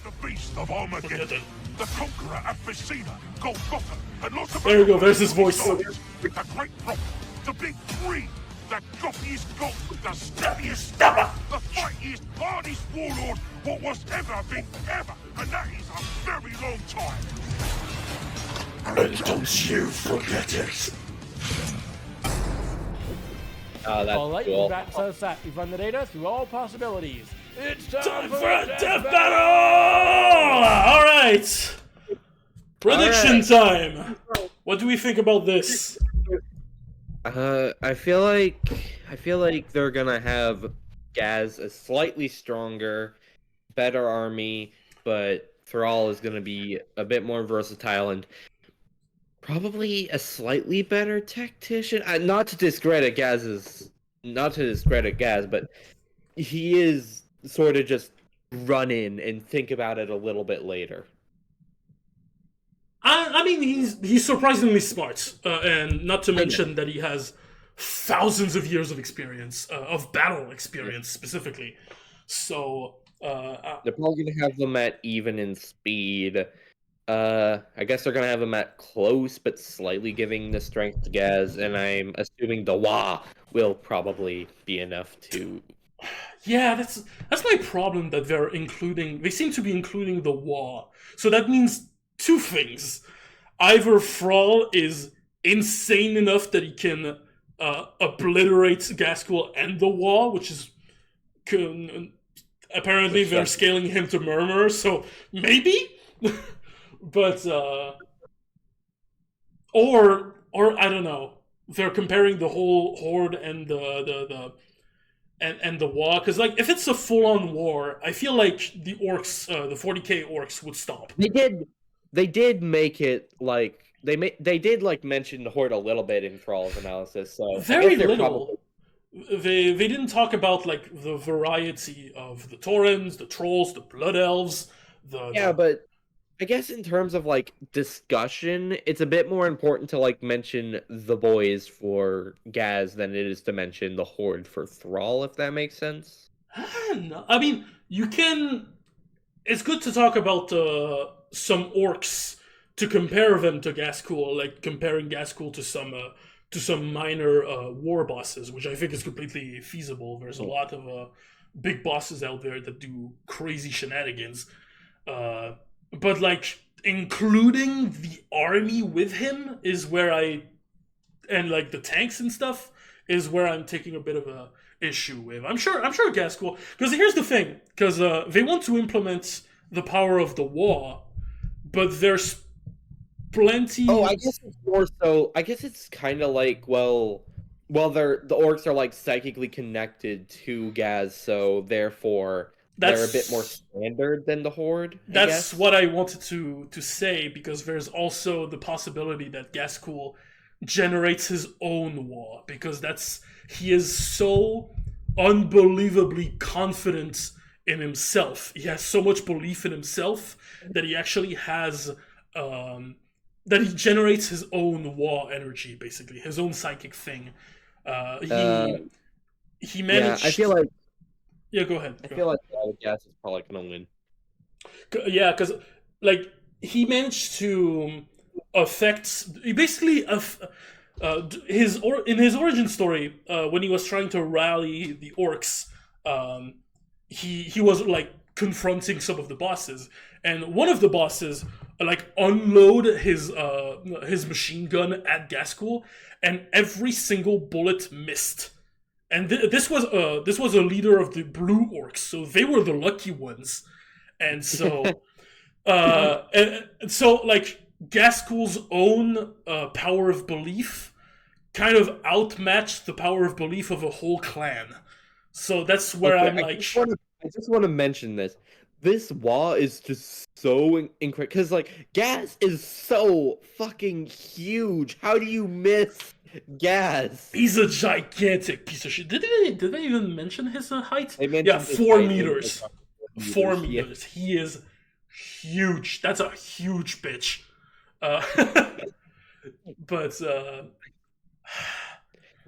The beast of Armageddon, the conqueror at Messina, Golgotha, and lots of there we go, there's his voice. The great prophet, the big three, the goppiest god, the steppiest stepper, the fightiest, hardest warlord, what was ever been ever, and that is a very long time. And don't you forget it. Oh, that's Alright, cool. that's us set. We've run the data through all possibilities. It's time For a death battle! Alright! Prediction time! What do we think about this? I feel like they're gonna have Gaz a slightly stronger, better army, but Thrall is gonna be a bit more versatile and probably a slightly better tactician. Not to discredit Gaz, but he is sort of just run in and think about it a little bit later. I mean, he's surprisingly smart, and not to mention that he has thousands of years of experience, of battle experience specifically. So they're probably gonna have them at even in speed. I guess they're gonna have them at close, but slightly giving the strength to Gaz, and I'm assuming the Wa will probably be enough to. Yeah, that's my problem, that they seem to be including the Wa. So that means two things. Either Thrall is insane enough that he can obliterate Ghazghkull and the Wa, which is apparently they're scaling him to Murmur, so maybe? But or I don't know. They're comparing the whole horde and the war, because like if it's a full-on war, I feel like the orcs, the 40k orcs would stop. They did make it like they did like mention the horde a little bit in Thrall's analysis. So very little. They didn't talk about like the variety of the Taurens, the trolls, the blood elves. But I guess in terms of like discussion, it's a bit more important to like mention the boys for Gaz than it is to mention the horde for Thrall, if that makes sense. No, I mean, you can. It's good to talk about some orcs to compare them to Ghazghkull, like comparing Ghazghkull to some some minor war bosses, which I think is completely feasible. There's a lot of big bosses out there that do crazy shenanigans, but like including the army with him is where and like the tanks and stuff is where I'm taking a bit of a issue with. I'm sure Ghazghkull, because here's the thing, because they want to implement the power of the war, but there's plenty. Oh, I guess it's more so. I guess it's kind of like the orcs are like psychically connected to Gaz, so therefore they're a bit more standard than the Horde. That's what I wanted to say, because there's also the possibility that Ghazghkull generates his own war, because he is so unbelievably confident in himself. He has so much belief in himself that he actually has that he generates his own war energy, basically his own psychic thing. He managed. Yeah, I feel like. Yeah, go ahead. I feel like Gas is probably gonna win. Yeah, because like he managed to affect basically in his origin story, when he was trying to rally the orcs, he was like confronting some of the bosses, and one of the bosses like unload his machine gun at Ghazghkull, and every single bullet missed. And this was a leader of the blue orcs, so they were the lucky ones, and so and so like Ghazghkull's own power of belief kind of outmatched the power of belief of a whole clan. So that's where I'm like, I just want to mention this. This wall is just so incredible, because like Gaz is so fucking huge. How do you miss Gaz? He's a gigantic piece of shit. Did they even mention his height? Yeah, 4 meters. 4 meters. He is huge. That's a huge bitch. But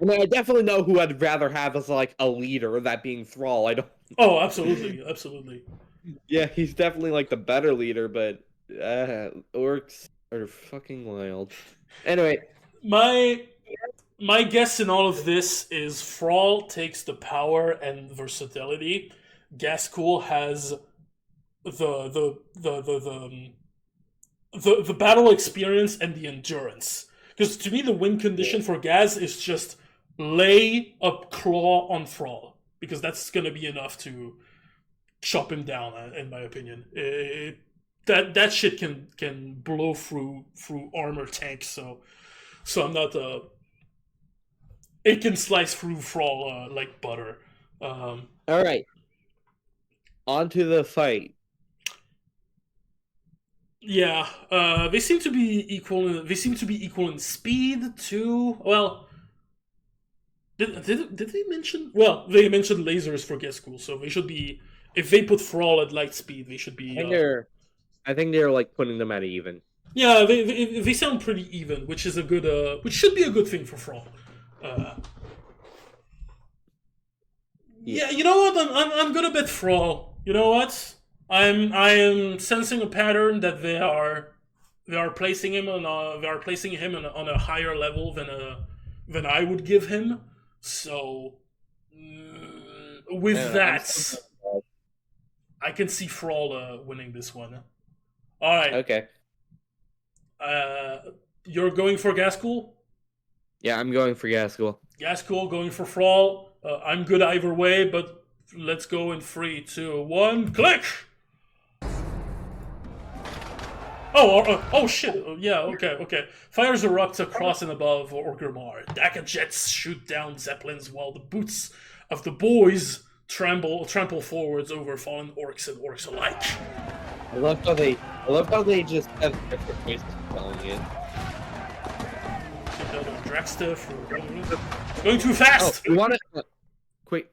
I mean, I definitely know who I'd rather have as like a leader, that being Thrall. I don't. Oh, absolutely, absolutely. Yeah, he's definitely like the better leader, but orcs are fucking wild. Anyway, my guess in all of this is Thrall takes the power and versatility. Ghazghkull has the battle experience and the endurance. Because to me, the win condition for Gaz is just lay a claw on Thrall, because that's going to be enough to chop him down, in my opinion. That shit can blow through armor tanks, so I'm not it can slice through Thrall like butter. All right, on to the fight. Yeah, they seem to be equal. They seem to be equal in speed too. Well, did they mention? Well, they mentioned lasers for Ghazghkull, so they should be. If they put Thrall at light speed, they should be. I think they're like putting them at even. Yeah, they sound pretty even, which is a good. Which should be a good thing for Thrall. Yeah, you know what? I'm gonna bet Thrall. You know what? I am sensing a pattern that they are placing him on a higher level than I would give him. So with that, I can see Thrall winning this one. All right. Okay. You're going for Ghazghkull? Yeah, I'm going for Ghazghkull. Ghazghkull going for Thrall. I'm good either way, but let's go in 3, 2, 1, click! Oh shit. Yeah, okay. Fires erupt across and above Orgrimmar. Dagger jets shoot down zeppelins while the boots of the boys trample forwards over fallen orcs and orcs alike. I love how they just have different ways of spelling it. Dragster going too fast! Oh, you want to... quick,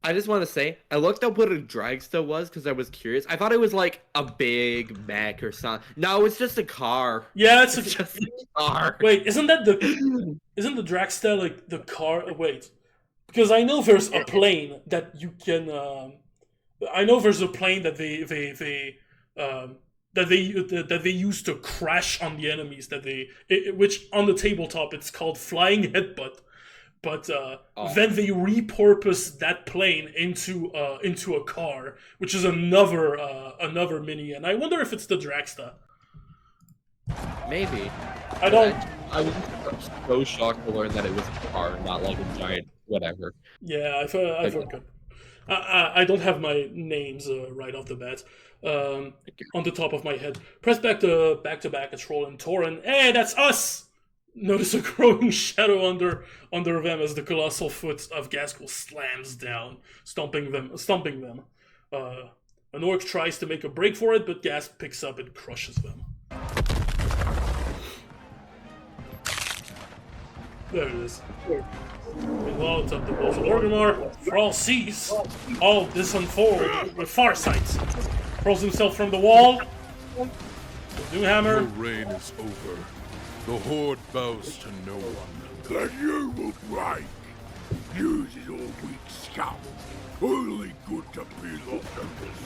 I just want to say, I looked up what a dragster was because I was curious. I thought it was like a big mech or something. No, it's just a car. Yeah, it's just a car. Wait, isn't the dragster like the car? Wait, because I know there's a plane that you can. I know there's a plane that that they use to crash on the enemies. Which on the tabletop it's called flying headbutt. But then they repurpose that plane into a car, which is another mini. And I wonder if it's the Dragsta. Maybe. I don't. I was so shocked to learn that it was a car, not like a giant whatever. Yeah, I felt good. I don't have my names right off the bat on the top of my head. Press back to back at Thrall and Tauren. Hey, that's us! Notice a growing shadow under them as the colossal foot of Ghazghkull slams down, stomping them. An orc tries to make a break for it, but Gaz picks up and crushes them. There it is. Meanwhile, it's up to Balls of Orgrimmar. Thrall sees all this unfold with Farsight. Hurls himself from the wall. Doomhammer. Your reign is over. The Horde bows to no one. Then you look right. Use is all weak scum. Only good to peel off members.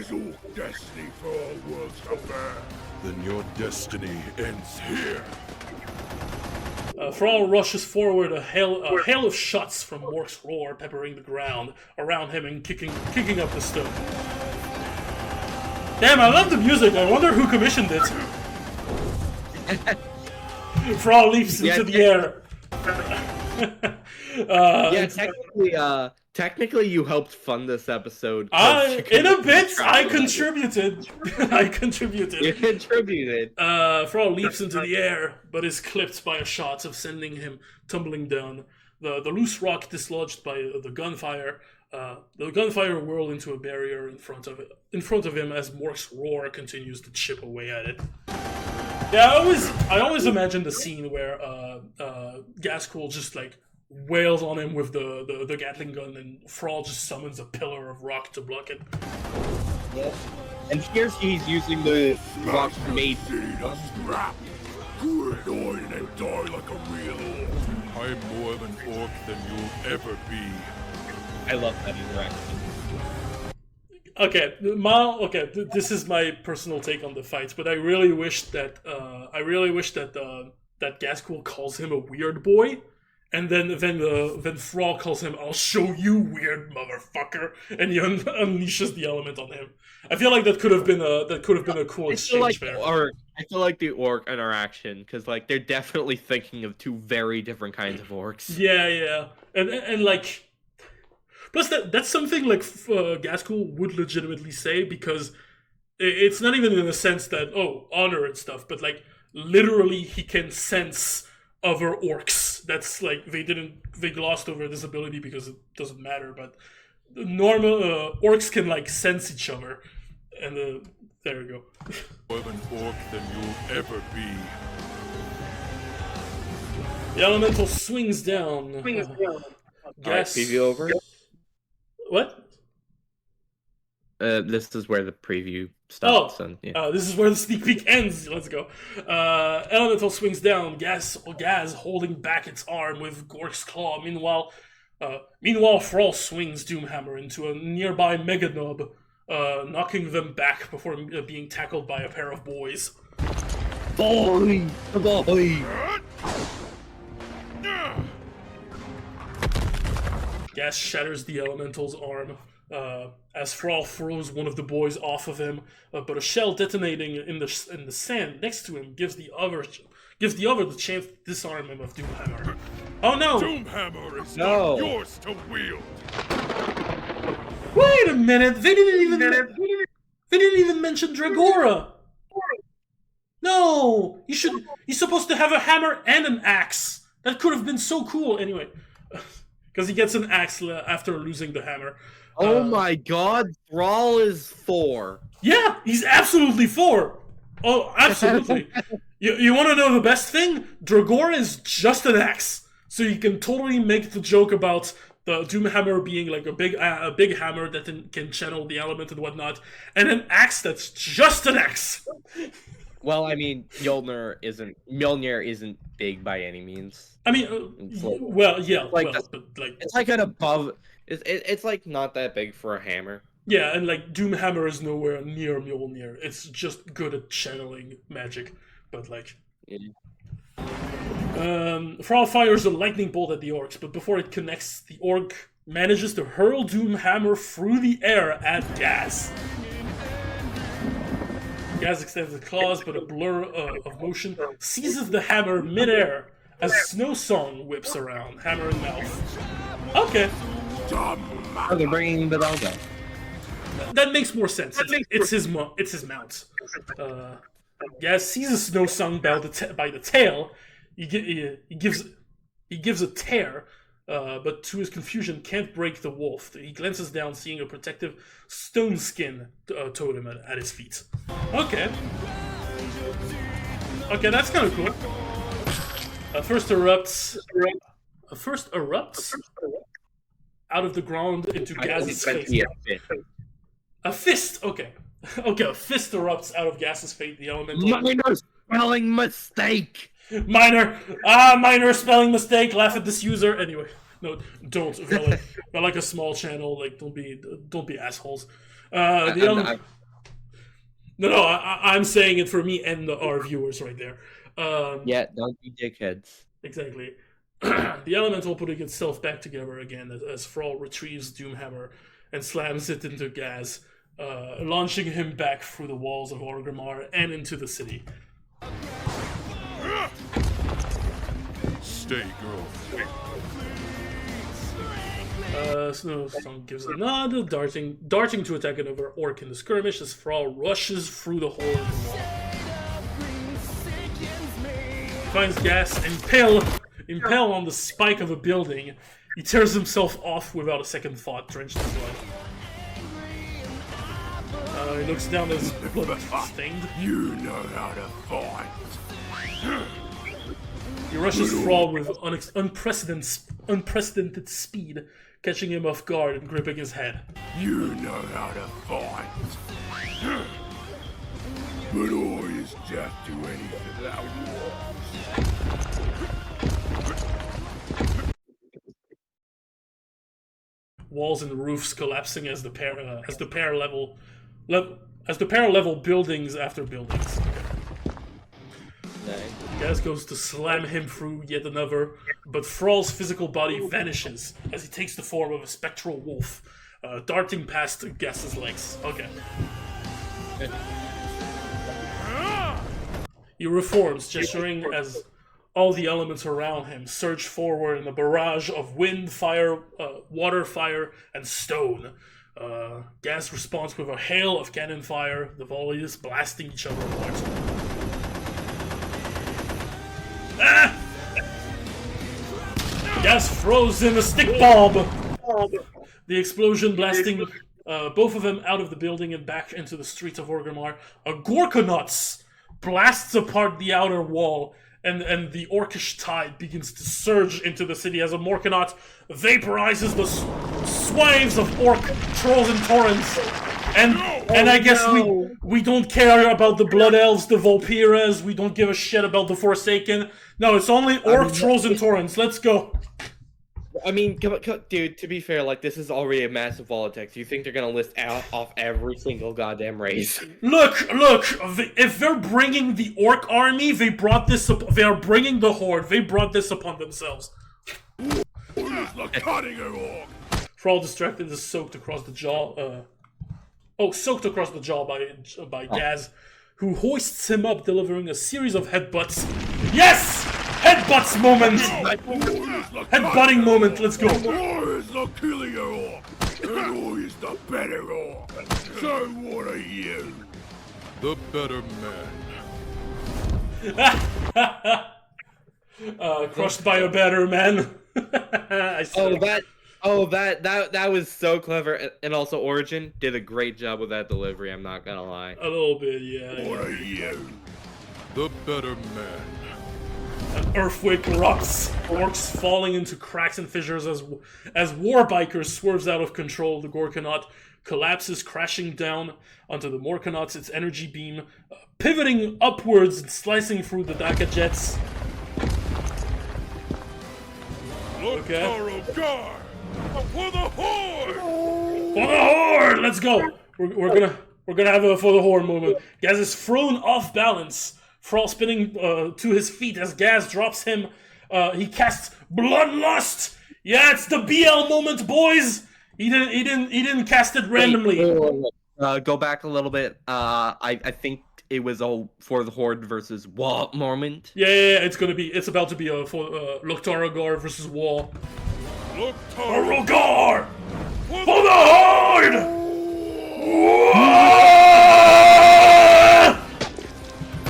Is all destiny for all worlds to bear. Then your destiny ends here. Thrall rushes forward, a hail of shots from Mork's roar peppering the ground around him and kicking up the stone. Damn, I love the music. I wonder who commissioned it. Thrall leaps into the air. Technically, you helped fund this episode. In a bit, I contributed. I contributed. You contributed. Thrall leaps into the air, but is clipped by a shot, sending him tumbling down. The loose rock dislodged by the gunfire. The gunfire whirled into a barrier in front of him as Mork's roar continues to chip away at it. Yeah, I always imagine the scene where Ghazghkull just like wails on him with the Gatling gun, and Thrall just summons a pillar of rock to block it. Yeah. And here's he's using the rock made. Good oil and die like a real orc. I'm more of an orc than you'll ever be. I love that interaction. Okay, this is my personal take on the fights, but I really wish that that Ghazghkull calls him a weird boy, and then Thrall calls him, "I'll show you, weird motherfucker," and he unleashes the element on him. I feel like that could have been a cool exchange there. I feel like the orc interaction, because like they're definitely thinking of two very different kinds of orcs. Yeah, and like. Plus, that's something like Ghazghkull would legitimately say, because it's not even in the sense that, honor and stuff, but like literally he can sense other orcs. That's like they glossed over this ability because it doesn't matter, but normal orcs can like sense each other, and there we go. More of an orc than you'll ever be. The elemental swings down. Gas. Preview over. What? This is where the preview stops. This is where the sneak peek ends. Let's go. Elemental swings down. Gaz holding back its arm with Gork's claw. Meanwhile, Thrall swings Doomhammer into a nearby Mega Nub, knocking them back before being tackled by a pair of boys. Boy! Gas shatters the elemental's arm as Thrall throws one of the boys off of him, but a shell detonating in the sand next to him gives the other the chance to disarm him of Doomhammer. Oh no! Doomhammer is not yours to wield. Wait a minute! They didn't even mention Dragora. No, he's supposed to have a hammer and an axe. That could have been so cool. Anyway. Because he gets an axe after losing the hammer. Oh my god, Thrall is 4. Yeah, he's absolutely 4. Oh, absolutely. You want to know the best thing? Dragora is just an axe. So you can totally make the joke about the Doomhammer being like a big hammer that can channel the element and whatnot, and an axe that's just an axe. Well, I mean, Mjolnir isn't big by any means. I mean, but like it's like an above. It's like not that big for a hammer. Yeah, and like Doomhammer is nowhere near Mjolnir. It's just good at channeling magic, but like. Yeah. Thrall fires a lightning bolt at the orcs, but before it connects, the orc manages to hurl Doomhammer through the air at Gaz. Gaz extends his claws, but a blur of motion seizes the hammer midair as Snow Song whips around, hammer in mouth. Okay. Oh, they're bringing the dog up. That makes more sense. It's his mount. Gaz seizes Snow Song by the tail. He gives a tear, but to his confusion can't break the wolf. He glances down, seeing a protective stone skin totem at his feet. Okay, that's kind of cool. First erupts out of the ground into Gaz's face. A fist. Okay, a fist erupts out of Gaz's face. The elemental. Minor spelling mistake. Minor spelling mistake. Laugh at this user. Anyway, no, don't. We're like a small channel. Like, don't be assholes. I'm saying it for me and our viewers right there. Yeah, don't be dickheads. Exactly. The elemental putting itself back together again as Thrall retrieves Doomhammer and slams it into Gaz, launching him back through the walls of Orgrimmar and into the city. Stay, girl. Snowsong gives a nod, darting to attack another orc in the skirmish as Thrall rushes through the hole in the wall. Finds Gas impale on the spike of a building. He tears himself off without a second thought, drenched in blood. He looks down at his blood stained. You know how to fight. He rushes Thrall with unprecedented speed, catching him off guard and gripping his head. You know how to fight. But always just do anything that Walls and roofs collapsing as the pair level buildings after buildings. Nice. Gaz goes to slam him through yet another, but Thrall's physical body vanishes as he takes the form of a spectral wolf, darting past Gaz's legs. Okay. He reforms, gesturing as all the elements around him surge forward in a barrage of wind, fire, water, fire, and stone. Gaz responds with a hail of cannon fire, the volleys blasting each other apart. Ah! Gaz throws in a stick bomb! The explosion blasting both of them out of the building and back into the streets of Orgrimmar. A Gorkonauts blasts apart the outer wall, and the orcish tide begins to surge into the city as a Morkonaut vaporizes the swaves of orc trolls and torrents. And I guess we don't care about the Blood Elves, the Volpires, we don't give a shit about the Forsaken. No, it's only orc trolls and torrents. Let's go. I mean, dude, to be fair, like, this is already a massive Volitex. You think they're gonna list off every single goddamn race? Look, if they're bringing the orc army, they are bringing the horde, they brought this upon themselves. Thrall distracted is soaked across the jaw, by Gaz, who hoists him up, delivering a series of headbutts. Yes! Headbutts moment! Headbutting moment, let's go! War is the killing orc, and war is the better orc. So what are you? The better man. Crushed by a better man. That was so clever, and also Origin did a great job with that delivery. I'm not gonna lie. A little bit, yeah. What are you? The better man. An earthquake erupts, orcs falling into cracks and fissures as Warbikers swerves out of control. The Gorkonaut collapses, crashing down onto the Morkonauts, its energy beam pivoting upwards and slicing through the Daka jets. Okay. For the horde! For the horde! Let's go! We're gonna have a for the horde moment. Gaz is thrown off balance. Thrall spinning to his feet as Gaz drops him. He casts Bloodlust! Yeah, it's the BL moment, boys! He didn't cast it randomly. Go back a little bit. I think it was a for the horde versus wall moment. Yeah, it's about to be a for Loktargar versus Wall. Loktargar for the horde!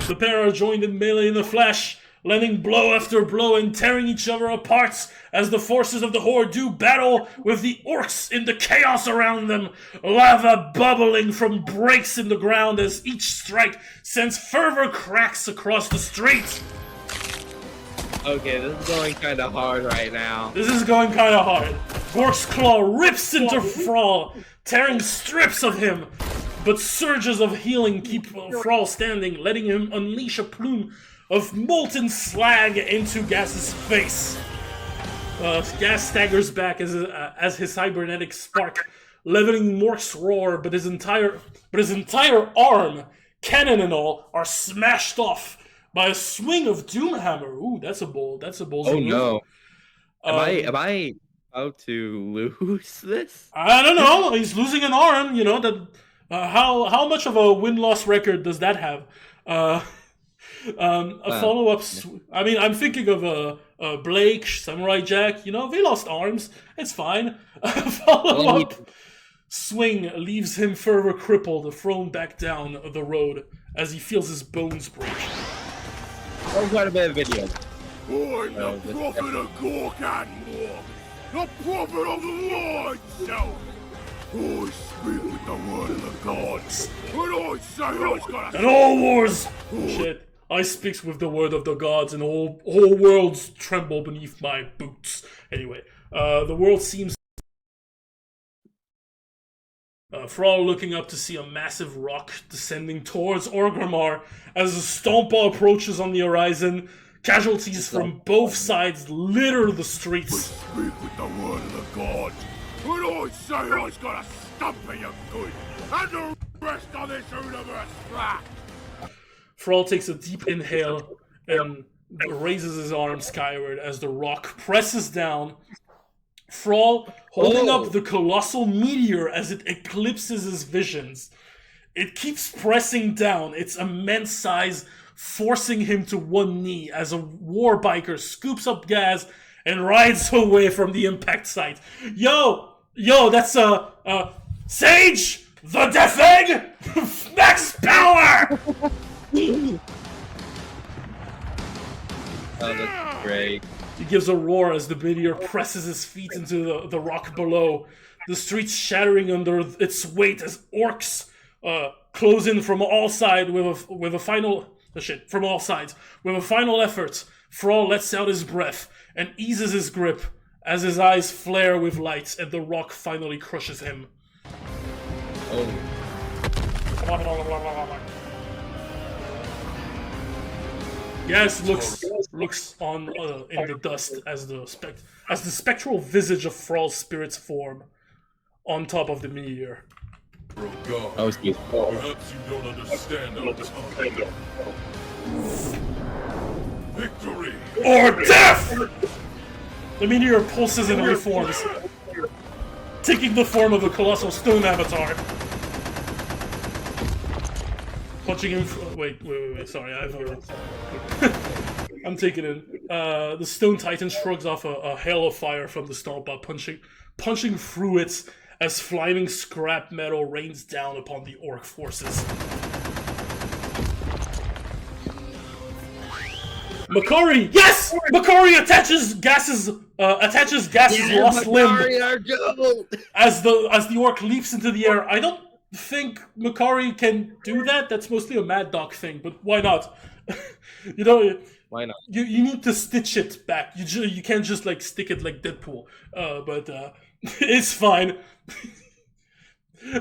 The pair are joined in melee in the flash, landing blow after blow and tearing each other apart as the forces of the horde do battle with the orcs in the chaos around them. Lava bubbling from breaks in the ground as each strike sends further cracks across the street. Okay, this is going kind of hard right now. This is going kind of hard. Gork's claw rips into Thrall, tearing strips of him. But surges of healing keep Thrall standing, letting him unleash a plume of molten slag into Gaz's face. Gaz staggers back as his cybernetic spark, leveling Mork's roar, but his entire arm, cannon and all, are smashed off by a swing of Doomhammer. Ooh, that's a bold. Oh no! Am I about to lose this? I don't know. He's losing an arm. You know that. How much of a win-loss record does that have? A follow-up. I mean, I'm thinking of Blake, Samurai Jack. You know, they lost arms. It's fine. A follow-up swing leaves him further crippled, thrown back down the road as he feels his bones break. Oh, quite a bit of video. I'm the prophet of Gork and Mork, the prophet of the Lord itself. I speak with the word of the gods, and I say I've got and all wars. Shit. I speaks with the word of the gods, and whole worlds tremble beneath my boots. Anyway, the world seems. Thrall looking up to see a massive rock descending towards Orgrimmar as the Stompa approaches on the horizon. Casualties from both sides litter the streets. Speak with the word of the gods, and I say I've got a stump of you good, and the rest of this universe flat. Thrall takes a deep inhale and raises his arm skyward as the rock presses down. Thrall holding up the colossal meteor as it eclipses his visions. It keeps pressing down, its immense size forcing him to one knee as a war biker scoops up Gaz and rides away from the impact site. Yo, that's Sage, the Death Egg, max power! Oh, that's great. He gives a roar as the meteor presses his feet into the rock below. The streets shattering under its weight as orcs close in from all sides with a final from all sides. With a final effort, Thrall lets out his breath and eases his grip as his eyes flare with light and the rock finally crushes him. Oh. Yes, looks on in the dust as the spectral visage of Thrall's spirits form on top of the meteor. Oh, excuse me. Perhaps you don't understand our time. Victory Or death! The meteor pulses and reforms, taking the form of a colossal stone avatar. Punching him. Wait. Sorry, I'm taking it. The Stone Titan shrugs off a hail of fire from the Stompa, punching through it as flaming scrap metal rains down upon the orc forces. Makari, yes! Makari attaches Gaz's lost limb as the orc leaps into the air. I don't think Makari can do that. That's mostly a Mad Dog thing, but why not? Why not? You need to stitch it back. You can't just like stick it like Deadpool. But it's fine.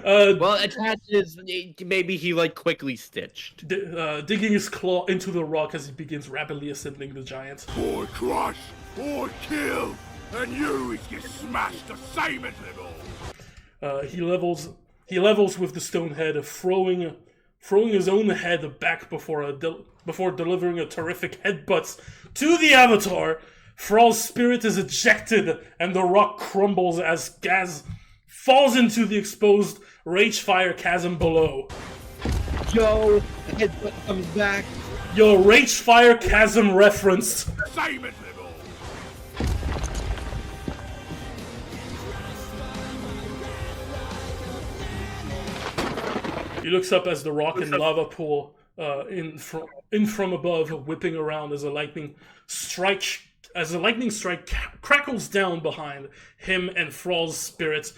Well, attaches. Maybe he like quickly stitched. Digging his claw into the rock as he begins rapidly assembling the giant. or crush, or kill, and you is get smashed the same as them all. He levels with the stone head, throwing his own head back before delivering a terrific headbutt to the Avatar. Thrall's spirit is ejected, and the rock crumbles as Gaz falls into the exposed Ragefire chasm below. Yo, the headbutt comes back. Yo, Ragefire chasm referenced. Same it, little. He looks up as the rock and lava pool in from above, whipping around as a lightning strike crackles down behind him, and Thrall's spirit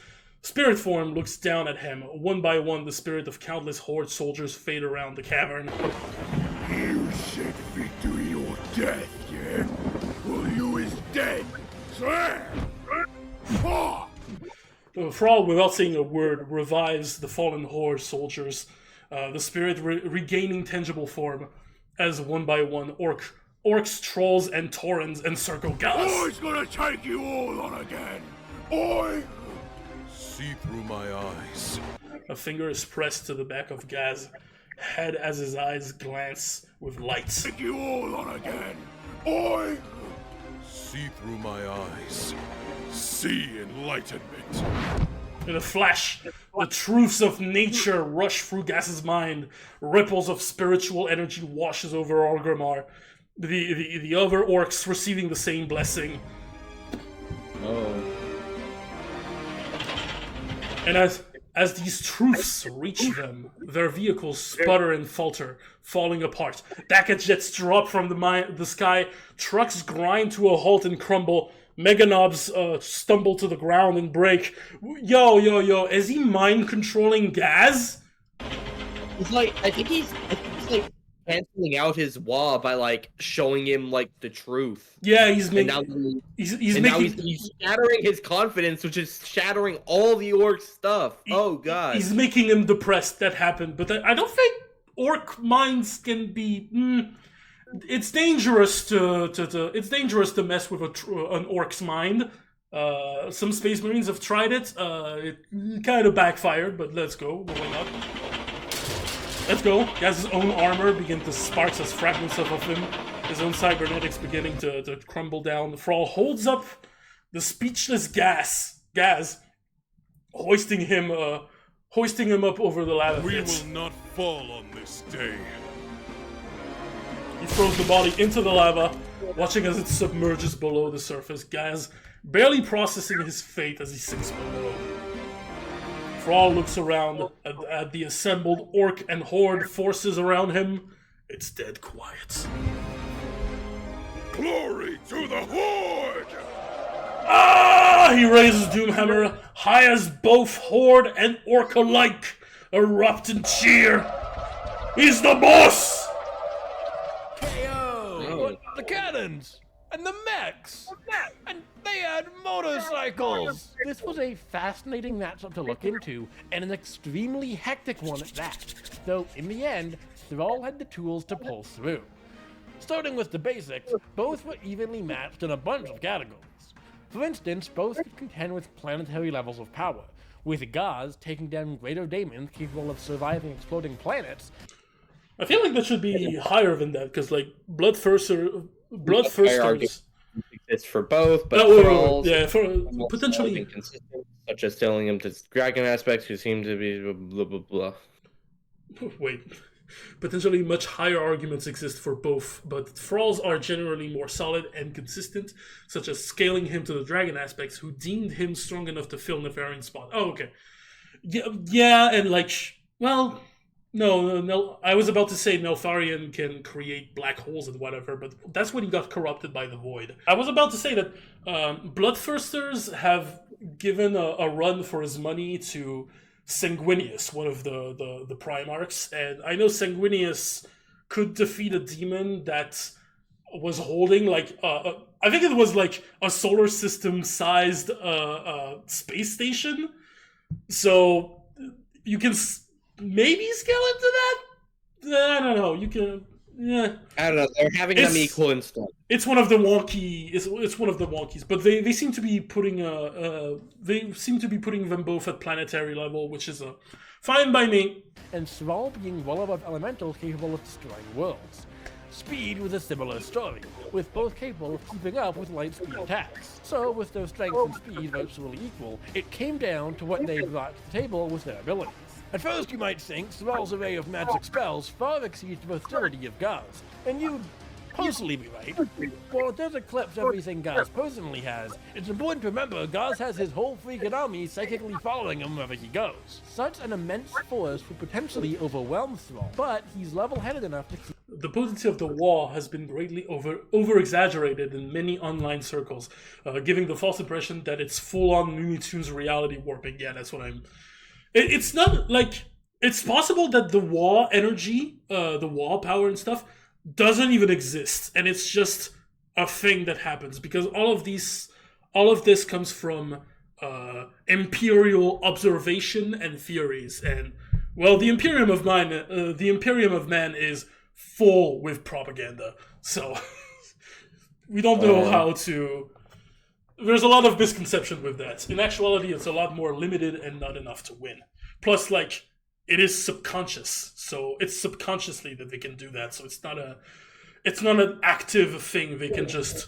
form looks down at him. One by one, the spirit of countless horde soldiers fade around the cavern. You set me to your death, yeah? Well, you is dead. Swear! Thrall, without saying a word, revives the fallen horde soldiers, the spirit regaining tangible form as one by one orcs, trolls, and taurens encircle Gaz. Oi's gonna take you all on again. Oi! See through my eyes. A finger is pressed to the back of Gaz's head as his eyes glance with light. Take you all on again. Oi! See through my eyes. See enlightenment. In a flash, the truths of nature rush through Gaz's mind. Ripples of spiritual energy washes over Orgrimmar. The other orcs receiving the same blessing. Oh. And as these truths reach them, their vehicles sputter and falter, falling apart. Dakka jets drop from the sky, trucks grind to a halt and crumble, Meganobs stumble to the ground and break. Yo, is he mind controlling Gaz? He's like, I think he's like canceling out his Wa by like showing him like the truth. Yeah, he's making. Now He's shattering his confidence, which is shattering all the orc stuff. Oh god, he's making him depressed. That happened, but I don't think orc minds can be. It's dangerous to mess with an orc's mind. Some Space Marines have tried it. It kind of backfired, but let's go. Why not? Let's go. Gaz's own armor begins to sparks as fragments of him. His own cybernetics beginning to crumble down. Thrall holds up the speechless Gaz, hoisting him up over the lava pits. We will not fall on this day. He throws the body into the lava, watching as it submerges below the surface. Gaz barely processing his fate as he sinks below. Thrall looks around at the assembled orc and horde forces around him. It's dead quiet. Glory to the Horde! Ah! He raises Doomhammer high as both horde and orc alike erupt in cheer. He's the boss! KO! The cannons! And the mechs! And they had motorcycles! This was a fascinating matchup to look into, and an extremely hectic one at that. Though, in the end, Thrall had the tools to pull through. Starting with the basics, both were evenly matched in a bunch of categories. For instance, both could contend with planetary levels of power, with Gaz taking down greater daemons capable of surviving exploding planets. I feel like that should be higher than that, because like Bloodthirsters. It's for both, but for potentially inconsistent, such as telling him to dragon aspects who seem to be blah blah blah. Wait. Potentially much higher arguments exist for both, but Thrall's are generally more solid and consistent, such as scaling him to the dragon aspects who deemed him strong enough to fill Nefarian's spot. Oh, okay. Yeah, and like, well, no, I was about to say Neltharion can create black holes and whatever, but that's when he got corrupted by the Void. I was about to say that Bloodthirsters have given a run for his money to Sanguinius, one of the Primarchs, and I know Sanguinius could defeat a demon that was holding like I think it was like a solar system sized space station, so you can maybe scale into that. I don't know. yeah. I don't know. They're having them equal and stuff. It's one of the wonky. It's one of the wonkies, but they seem to be putting them both at planetary level, which is fine by me. And Thrall being well above elementals capable of destroying worlds. Speed was a similar story, with both capable of keeping up with light speed attacks. So, with their strength and speed virtually equal, it came down to what they brought to the table with their abilities. At first you might think Thrall's array of magic spells far exceeds the versatility of Gaz, and you'd personally be right. While it does eclipse everything Gaz personally has, it's important to remember Gaz has his whole freaking army psychically following him wherever he goes. Such an immense force would potentially overwhelm Thrall, but he's level-headed enough to keep... The potency of the wall has been greatly over-exaggerated in many online circles, giving the false impression that it's full-on Looney Tunes reality warping. Yeah, that's what I'm... It's not like... It's possible that the wall energy, the wall power and stuff, doesn't even exist, and it's just a thing that happens, because all of this comes from imperial observation and theories, and, well, the Imperium of Man is full with propaganda, so we don't know how to... There's a lot of misconception with that. In actuality, it's a lot more limited and not enough to win. Plus, like, it is subconscious, so it's subconsciously that they can do that, so it's not an active thing they can just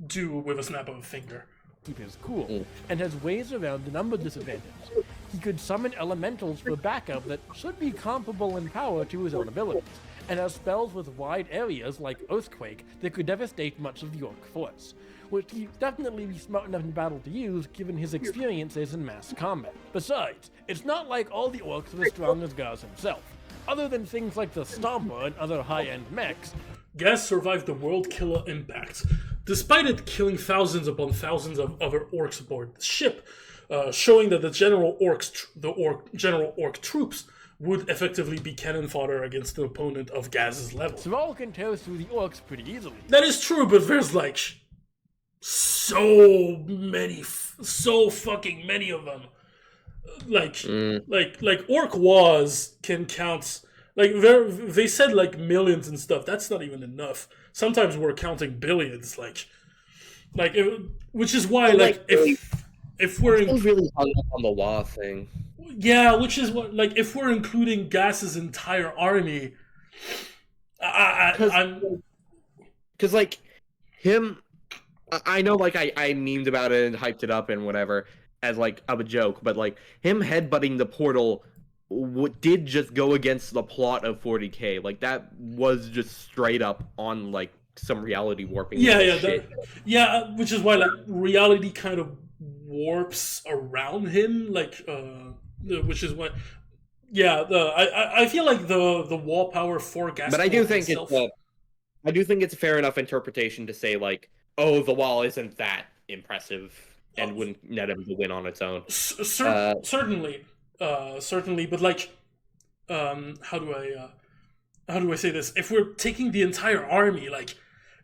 do with a snap of a finger. Keep his cool, and has ways around the number disadvantage. He could summon elementals for backup that should be comparable in power to his own abilities, and has spells with wide areas like Earthquake that could devastate much of the Orc force, which he'd definitely be smart enough in battle to use given his experiences in mass combat. Besides, it's not like all the Orcs are as strong as Gaz himself. Other than things like the Stomper and other high-end mechs, Gaz survived the world killer impact, despite it killing thousands upon thousands of other Orcs aboard the ship, showing that the general Orc troops would effectively be cannon fodder against an opponent of Gaz's level. Thrall can tear through the Orcs pretty easily. That is true, but there's like so fucking many of them. Like Orc Wars can count. Like they said like millions and stuff. That's not even enough. Sometimes we're counting billions. Which is why if we're really hung up on the Wa thing. Yeah, which is what if we're including Gaz's entire army, because like him, I know like I memed about it and hyped it up and whatever as like of a joke, but like him headbutting the portal did just go against the plot of 40K. Like that was just straight up on like some reality warping. Yeah, which is why like reality kind of warps around him, which is what. Yeah, I feel like the wall power for Ghazghkull. But I do think it's a fair enough interpretation to say like, oh, the wall isn't that impressive and wouldn't net him to win on its own. Certainly, but like, how do I say this? If we're taking the entire army, like,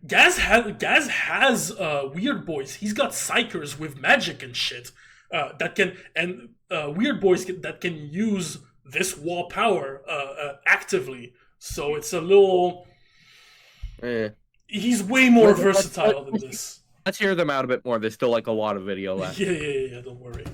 Gaz has weird boys. He's got psychers with magic and shit that can weird boys that can use this wall power actively. So it's a little. He's way more versatile than this. Let's hear them out a bit more. There's still like a lot of video left. Yeah. Don't worry.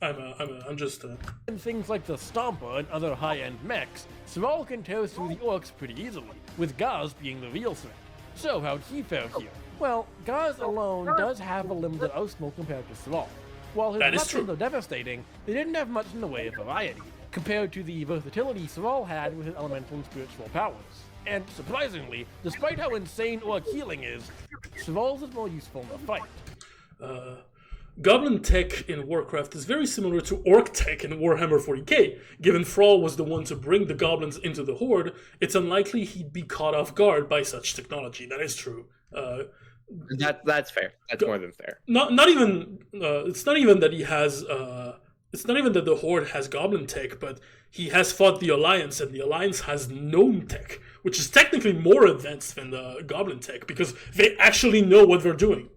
I'm just. And things like the Stomper and other high-end mechs, Thrall can tear through the Orcs pretty easily, with Gaz being the real threat. So how'd he fare here? Well, Gaz alone does have a limited arsenal compared to Thrall. While his weapons are devastating, they didn't have much in the way of variety, compared to the versatility Thrall had with his elemental and spiritual powers. And surprisingly, despite how insane Orc healing is, Thrall's is more useful in the fight. Goblin tech in Warcraft is very similar to Orc tech in Warhammer 40k. Given Thrall was the one to bring the goblins into the Horde, it's unlikely he'd be caught off guard by such technology. That is true. That's fair. That's more than fair. Not even. It's not even that he has. It's not even that the Horde has Goblin tech, but he has fought the Alliance, and the Alliance has Gnome tech, which is technically more advanced than the Goblin tech because they actually know what they're doing.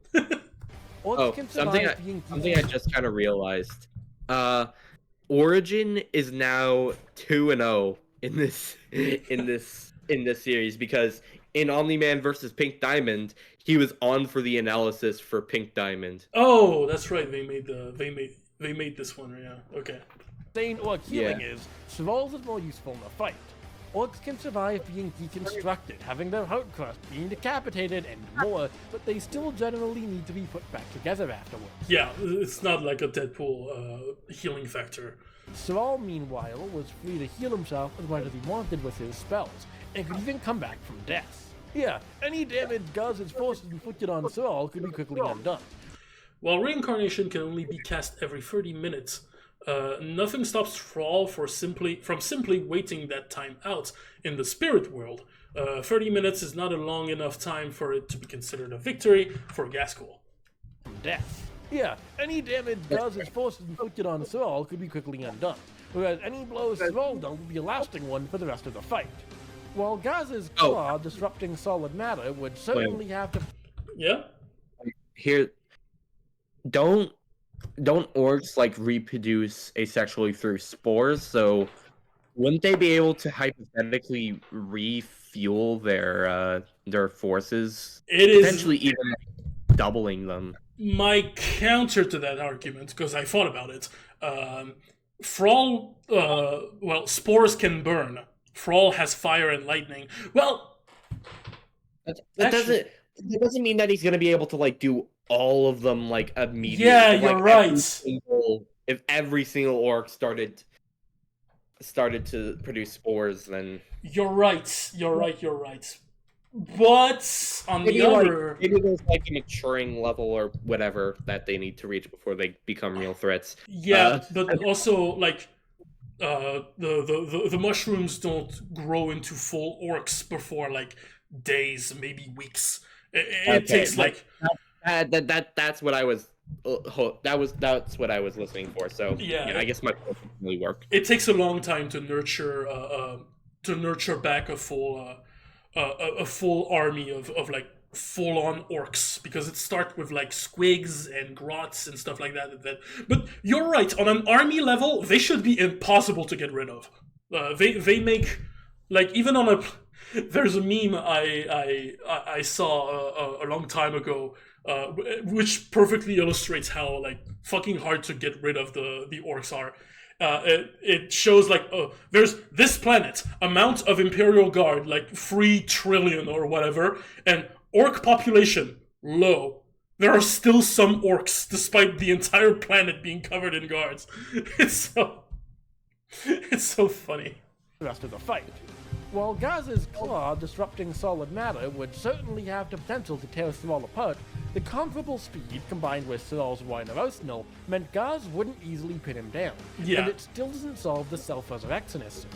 Something I just kind of realized. Origin is now 2-0 in this in this series because in Omni-Man versus Pink Diamond, he was on for the analysis for Pink Diamond. Oh, that's right. They made this one. Yeah. Okay. Saying orc healing is, Thralls is more useful in the fight. Orcs can survive being deconstructed, having their heart crushed, being decapitated, and more, but they still generally need to be put back together afterwards. Yeah, it's not like a Deadpool healing factor. Thrall, meanwhile, was free to heal himself as much as he wanted with his spells, and could even come back from death. Yeah, any damage Ghaz's forces inflicted on Thrall could be quickly undone. While reincarnation can only be cast every 30 minutes, nothing stops Thrall from simply waiting that time out in the spirit world. 30 minutes is not a long enough time for it to be considered a victory for Ghazghkull. Death. Yeah, any damage Ghaz's forces inflicted on Thrall could be quickly undone, whereas any blows Thrall dealt would be a lasting one for the rest of the fight. While Ghaz's claw disrupting solid matter would certainly have to... Yeah? Here, don't orcs like reproduce asexually through spores? So wouldn't they be able to hypothetically refuel their forces? It is potentially even doubling them. My counter to that argument, because I thought about it. Thrall, spores can burn. Thrall has fire and lightning. Well, that doesn't mean that he's gonna be able to like do all of them like immediately. Yeah, you're right. If every single orc started to produce spores, then you're right. But on the other, maybe there's like a maturing level or whatever that they need to reach before they become real threats. Yeah, but also like the mushrooms don't grow into full orcs before like days, maybe weeks. It takes like that's what I was. That's what I was listening for. So yeah, I guess my point didn't really work. It takes a long time to nurture back a full army of like full-on orcs, because it starts with like squigs and grots and stuff like that. But you're right, on an army level, they should be impossible to get rid of. They make like even on a there's a meme I saw a long time ago, which perfectly illustrates how like fucking hard to get rid of the orcs are. It shows like there's this planet, amount of Imperial Guard like 3 trillion or whatever, and orc population low. There are still some orcs despite the entire planet being covered in guards. It's so funny. The rest of the fight. While Ghaz's claw disrupting solid matter would certainly have the potential to tear Thrall apart, the comparable speed combined with Thrall's wine of arsenal meant Ghaz wouldn't easily pin him down, and it still doesn't solve the self-resurrection issue.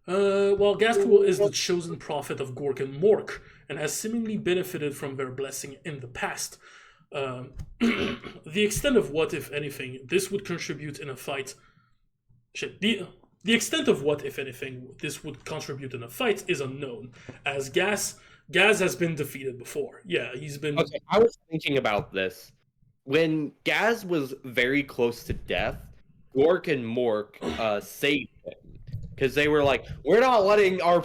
Well, Ghazghkull is the chosen prophet of Gork and Mork, and has seemingly benefited from their blessing in the past. The extent of what, if anything, this would contribute in a fight... The extent of what, if anything, this would contribute in a fight is unknown, as Gaz has been defeated before. Yeah, he's been... Okay, I was thinking about this. When Gaz was very close to death, Gork and Mork saved him. Because they were like, we're not letting our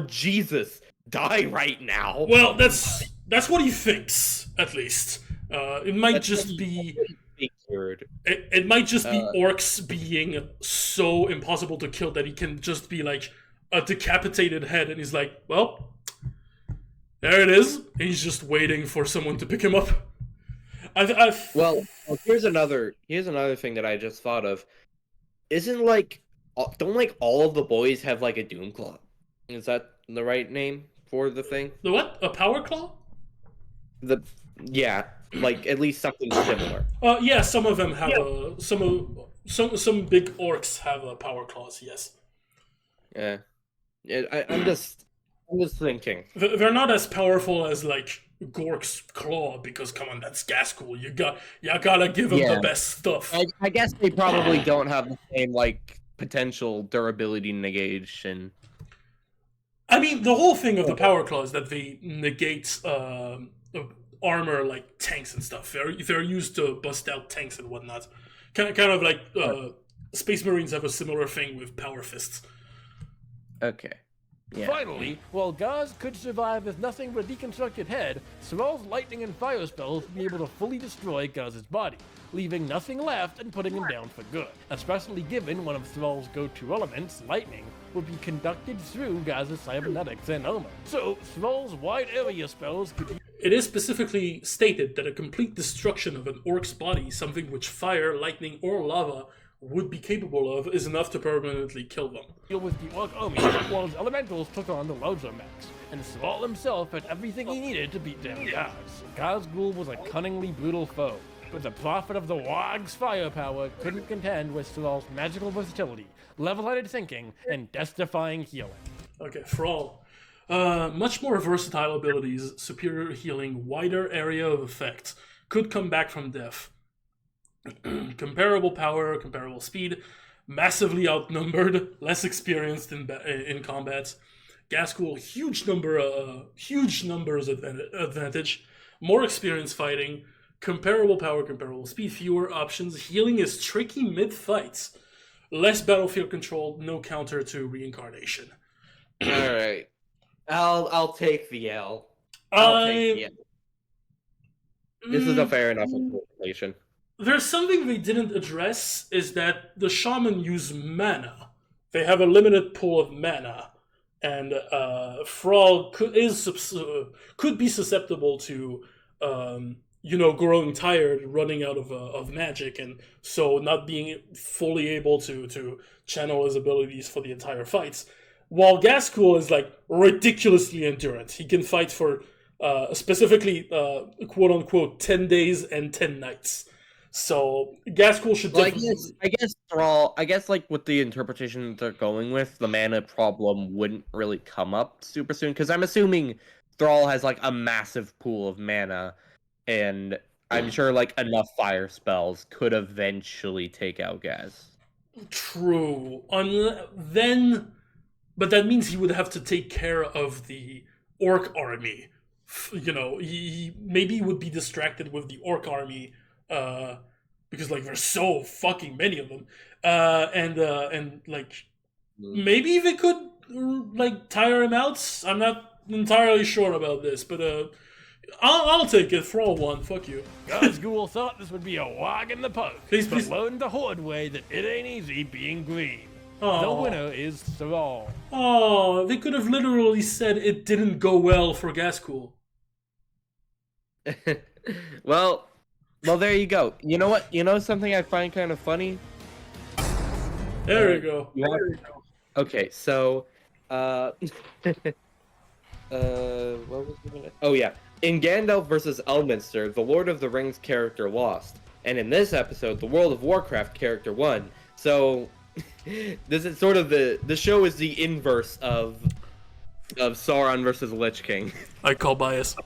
Jesus die right now. Well, that's what he thinks, at least. It might just be... It might just be orcs being so impossible to kill that he can just be like a decapitated head, and he's like, well, there it is. And he's just waiting for someone to pick him up. Well, here's another thing that I just thought of. Don't like all of the boys have like a Doom Claw? Is that the right name for the thing? The what? A Power Claw? Yeah. Like at least something similar. Yeah, some of them have some big orcs have a power claws. Yes. Yeah, I'm just thinking. They're not as powerful as like Gork's claw, because come on, that's Ghazghkull. You gotta give him the best stuff. I guess they probably don't have the same like potential durability negation. I mean, the whole thing of the power claw is that they negate armor like tanks and stuff. They're used to bust out tanks and whatnot. Kind of like Space Marines have a similar thing with power fists. Okay. Yeah. Finally, while Gaz could survive with nothing but a deconstructed head, Thrall's lightning and fire spells would be able to fully destroy Gaz's body, leaving nothing left and putting him down for good, especially given one of Thrall's go-to elements, lightning, would be conducted through Gaz's cybernetics and armor. So, Thrall's wide area spells could be... It is specifically stated that a complete destruction of an orc's body, something which fire, lightning, or lava would be capable of, is enough to permanently kill them. deal with the Orc army, while his elementals took on the larger mechs, and Thrall himself had everything he needed to beat down Gaz. Ghazghkull was a cunningly brutal foe, but the prophet of the Warg's firepower couldn't contend with Thrall's magical versatility, level-headed thinking, and death-defying healing. Okay, Thrall. Much more versatile abilities, superior healing, wider area of effect, could come back from death. Comparable power, comparable speed, massively outnumbered, less experienced in combat. Ghazghkull, huge numbers advantage, more experience fighting, comparable power, comparable speed, fewer options. Healing is tricky mid-fights. Less battlefield control, no counter to reincarnation. All right, I'll take the L. I'll take the L. This is a fair enough interpretation. There's something they didn't address, is that the shaman use mana. They have a limited pool of mana, and Thrall could be susceptible to, growing tired, running out of magic, and so not being fully able to channel his abilities for the entire fights. While Ghazghkull is like ridiculously endurant. He can fight for specifically quote unquote 10 days and 10 nights. So Ghazghkull should definitely... I guess Thrall, like with the interpretation they're going with, the mana problem wouldn't really come up super soon, because I'm assuming Thrall has like a massive pool of mana, and I'm sure like enough fire spells could eventually take out Gaz. True. But that means he would have to take care of the orc army. He maybe would be distracted with the orc army, because like there's so fucking many of them, and maybe they could like tire him out. I'm not entirely sure about this, but I'll take it. Thrall one. Fuck you. Ghazghkull thought this would be a walk in the park, Please. but learned the hard way that it ain't easy being green. Aww. The winner is Thrall. Oh, they could have literally said it didn't go well for Ghazghkull. Well, there you go. You know what? You know something I find kind of funny? There we go. Okay, so, what was the minute? Oh yeah, in Gandalf versus Elminster, the Lord of the Rings character lost, and in this episode, the World of Warcraft character won. So, this is sort of the show is the inverse of Sauron versus Lich King. I call bias.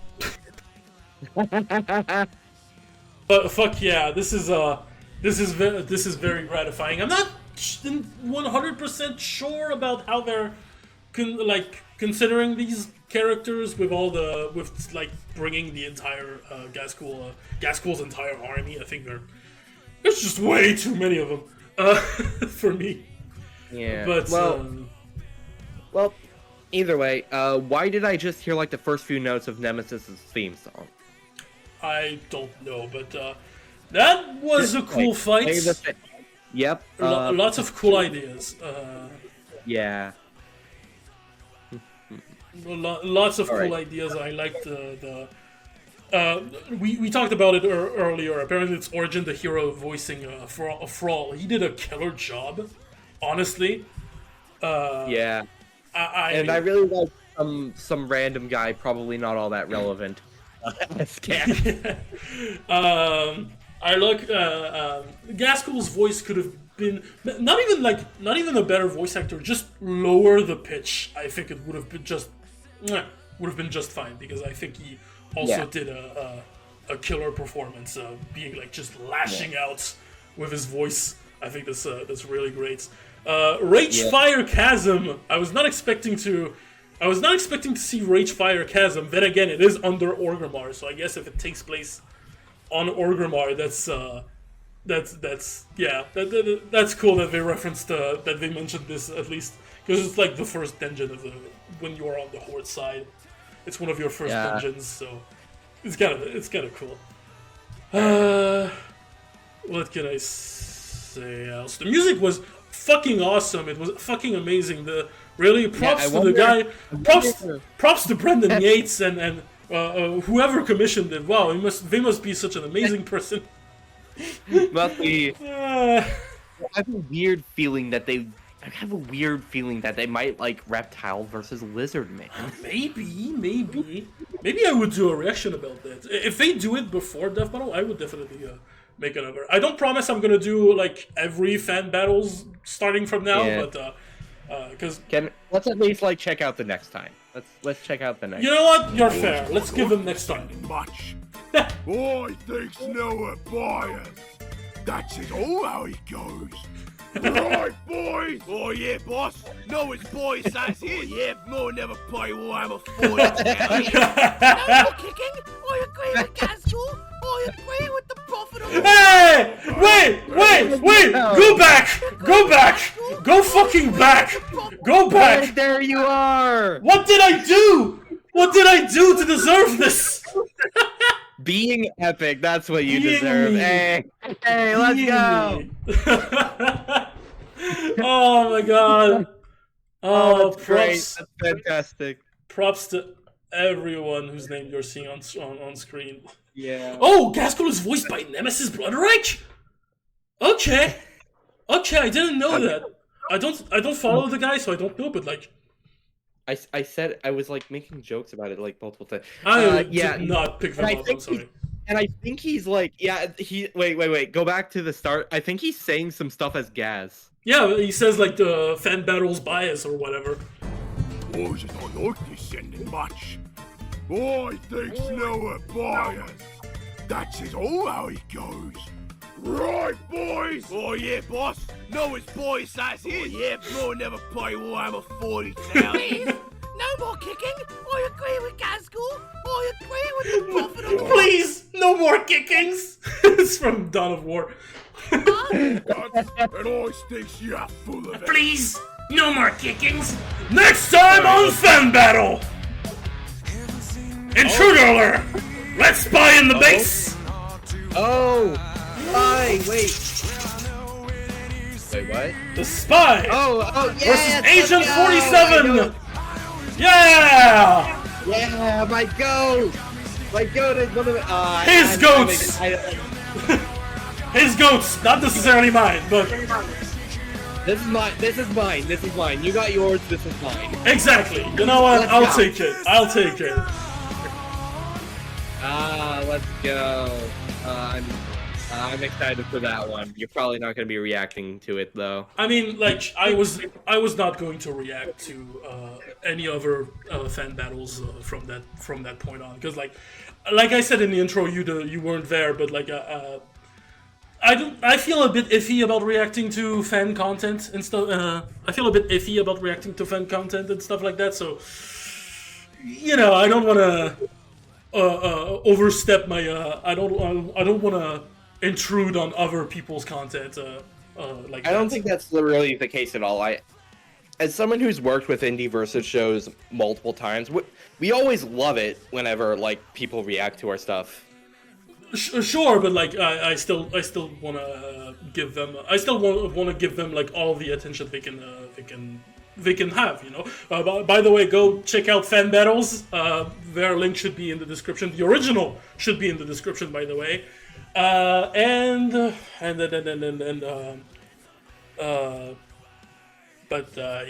But fuck yeah, this is very gratifying. I'm not 100% sure about how they're considering these characters with bringing the entire Ghazghkull's entire army. I think there's just way too many of them for me. Yeah. But well, either way, why did I just hear like the first few notes of Nemesis's theme song? I don't know, but that was a cool fight. Yep. Lots of cool ideas. Yeah. Lots of cool ideas. I liked we talked about it earlier. Apparently, it's Origin, the hero voicing Thrall. He did a killer job, honestly. Yeah. I really like some random guy, probably not all that relevant. I like Ghazghkull's voice could have been not even a better voice actor, just lower the pitch. I think it would have been just fine, because I think he also did a killer performance, being like just lashing out with his voice. I think that's really great. Rage Fire Chasm. I was not expecting to see Rage Fire Chasm. Then again, it is under Orgrimmar, so I guess if it takes place on Orgrimmar, that's cool that they referenced that they mentioned this at least, because it's like the first dungeon of when you are on the Horde side. It's one of your first dungeons, so it's kind of cool. What can I say else? The music was fucking awesome. It was fucking amazing. Props to the guy. Props to Brendan Yates and whoever commissioned it. Wow, they must be such an amazing person. Must be. I have a weird feeling that they might like Reptile versus Lizard Man. Maybe I would do a reaction about that. If they do it before Death Battle, I would definitely make another. I don't promise I'm gonna do like every fan battles starting from now, but because let's at least like check out the next time. Let's check out the next. You know what? You're fair. Let's give them next time. Much. I think's no bias. That's it all how it goes. Right, boys! Oh, yeah, boss. No, it's boys, that's it. Yeah, no, never play Warhammer 40. No kicking. I agree with Ghazghkull. I agree with the Prophet of Hey! Wait! Go back! Go fucking back! Go back! There you are! What did I do? What did I do to deserve this? Being epic, that's what you Being deserve. me. Hey, let's go! Oh my god. Oh, that's great. props. That's fantastic. Props to everyone whose name you're seeing on screen. Yeah. Oh, Ghazghkull is voiced by Nemesis Bloodreich? Okay, I didn't know that. I don't follow the guy, so I don't know, but like... I said I was like making jokes about it like multiple times. I did not pick them up, I'm sorry. And I think he's like, wait, go back to the start. I think he's saying some stuff as Gaz. Yeah, he says like the fan battles bias or whatever. Boys, I don't like this ending much. I think's no bias. That's it all how it goes. Right, boys! Oh, yeah, boss. No, it's boys, that's it. Oh, yeah, no, never play Warhammer 40,000. Please, no more kicking. I agree with Ghazghkull. I agree with the Prophet of Please, no more kickings! It's from Dawn of War. And I stinks you full of it. Please, no more kickings! Next time on Fan Battle! Intruder alert! Let's spy in the base! Oh! Spy! Wait, what? The spy! Oh, yeah! Versus Agent 47! Yeah! Yeah, my goat! My goat is one of the... His goats! His goats! Not necessarily mine, but... This is mine. You got yours, this is mine. Exactly. You know what? I'll take it. Let's go. I'm excited for that one. You're probably not going to be reacting to it, though. I mean, like, I was not going to react to any other fan battles from that point on, because like I said in the intro, you weren't there, but like I feel a bit iffy about reacting to fan content and stuff. I feel a bit iffy about reacting to fan content and stuff like that. So, you know, I don't want to overstep my. I don't want to intrude on other people's content. I don't think that's really the case at all. As someone who's worked with indie versus shows multiple times, we always love it whenever like people react to our stuff. Sure, but like I still want to give them. I still want to give them like all the attention they can have. You know. By the way, go check out Fan Battles. Their link should be in the description. The original should be in the description, by the way.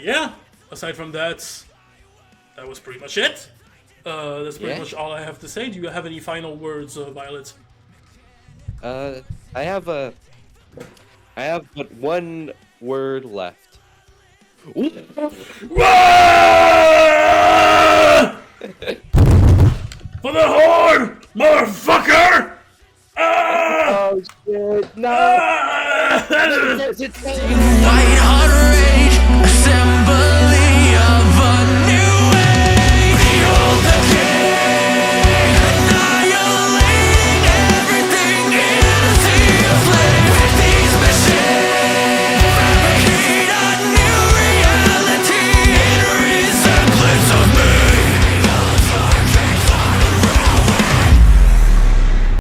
Yeah. Aside from that, that was pretty much it. That's pretty much all I have to say. Do you have any final words, Violet? I have but one word left. For the Horde, motherfucker! Oh shit! No! White hot rain.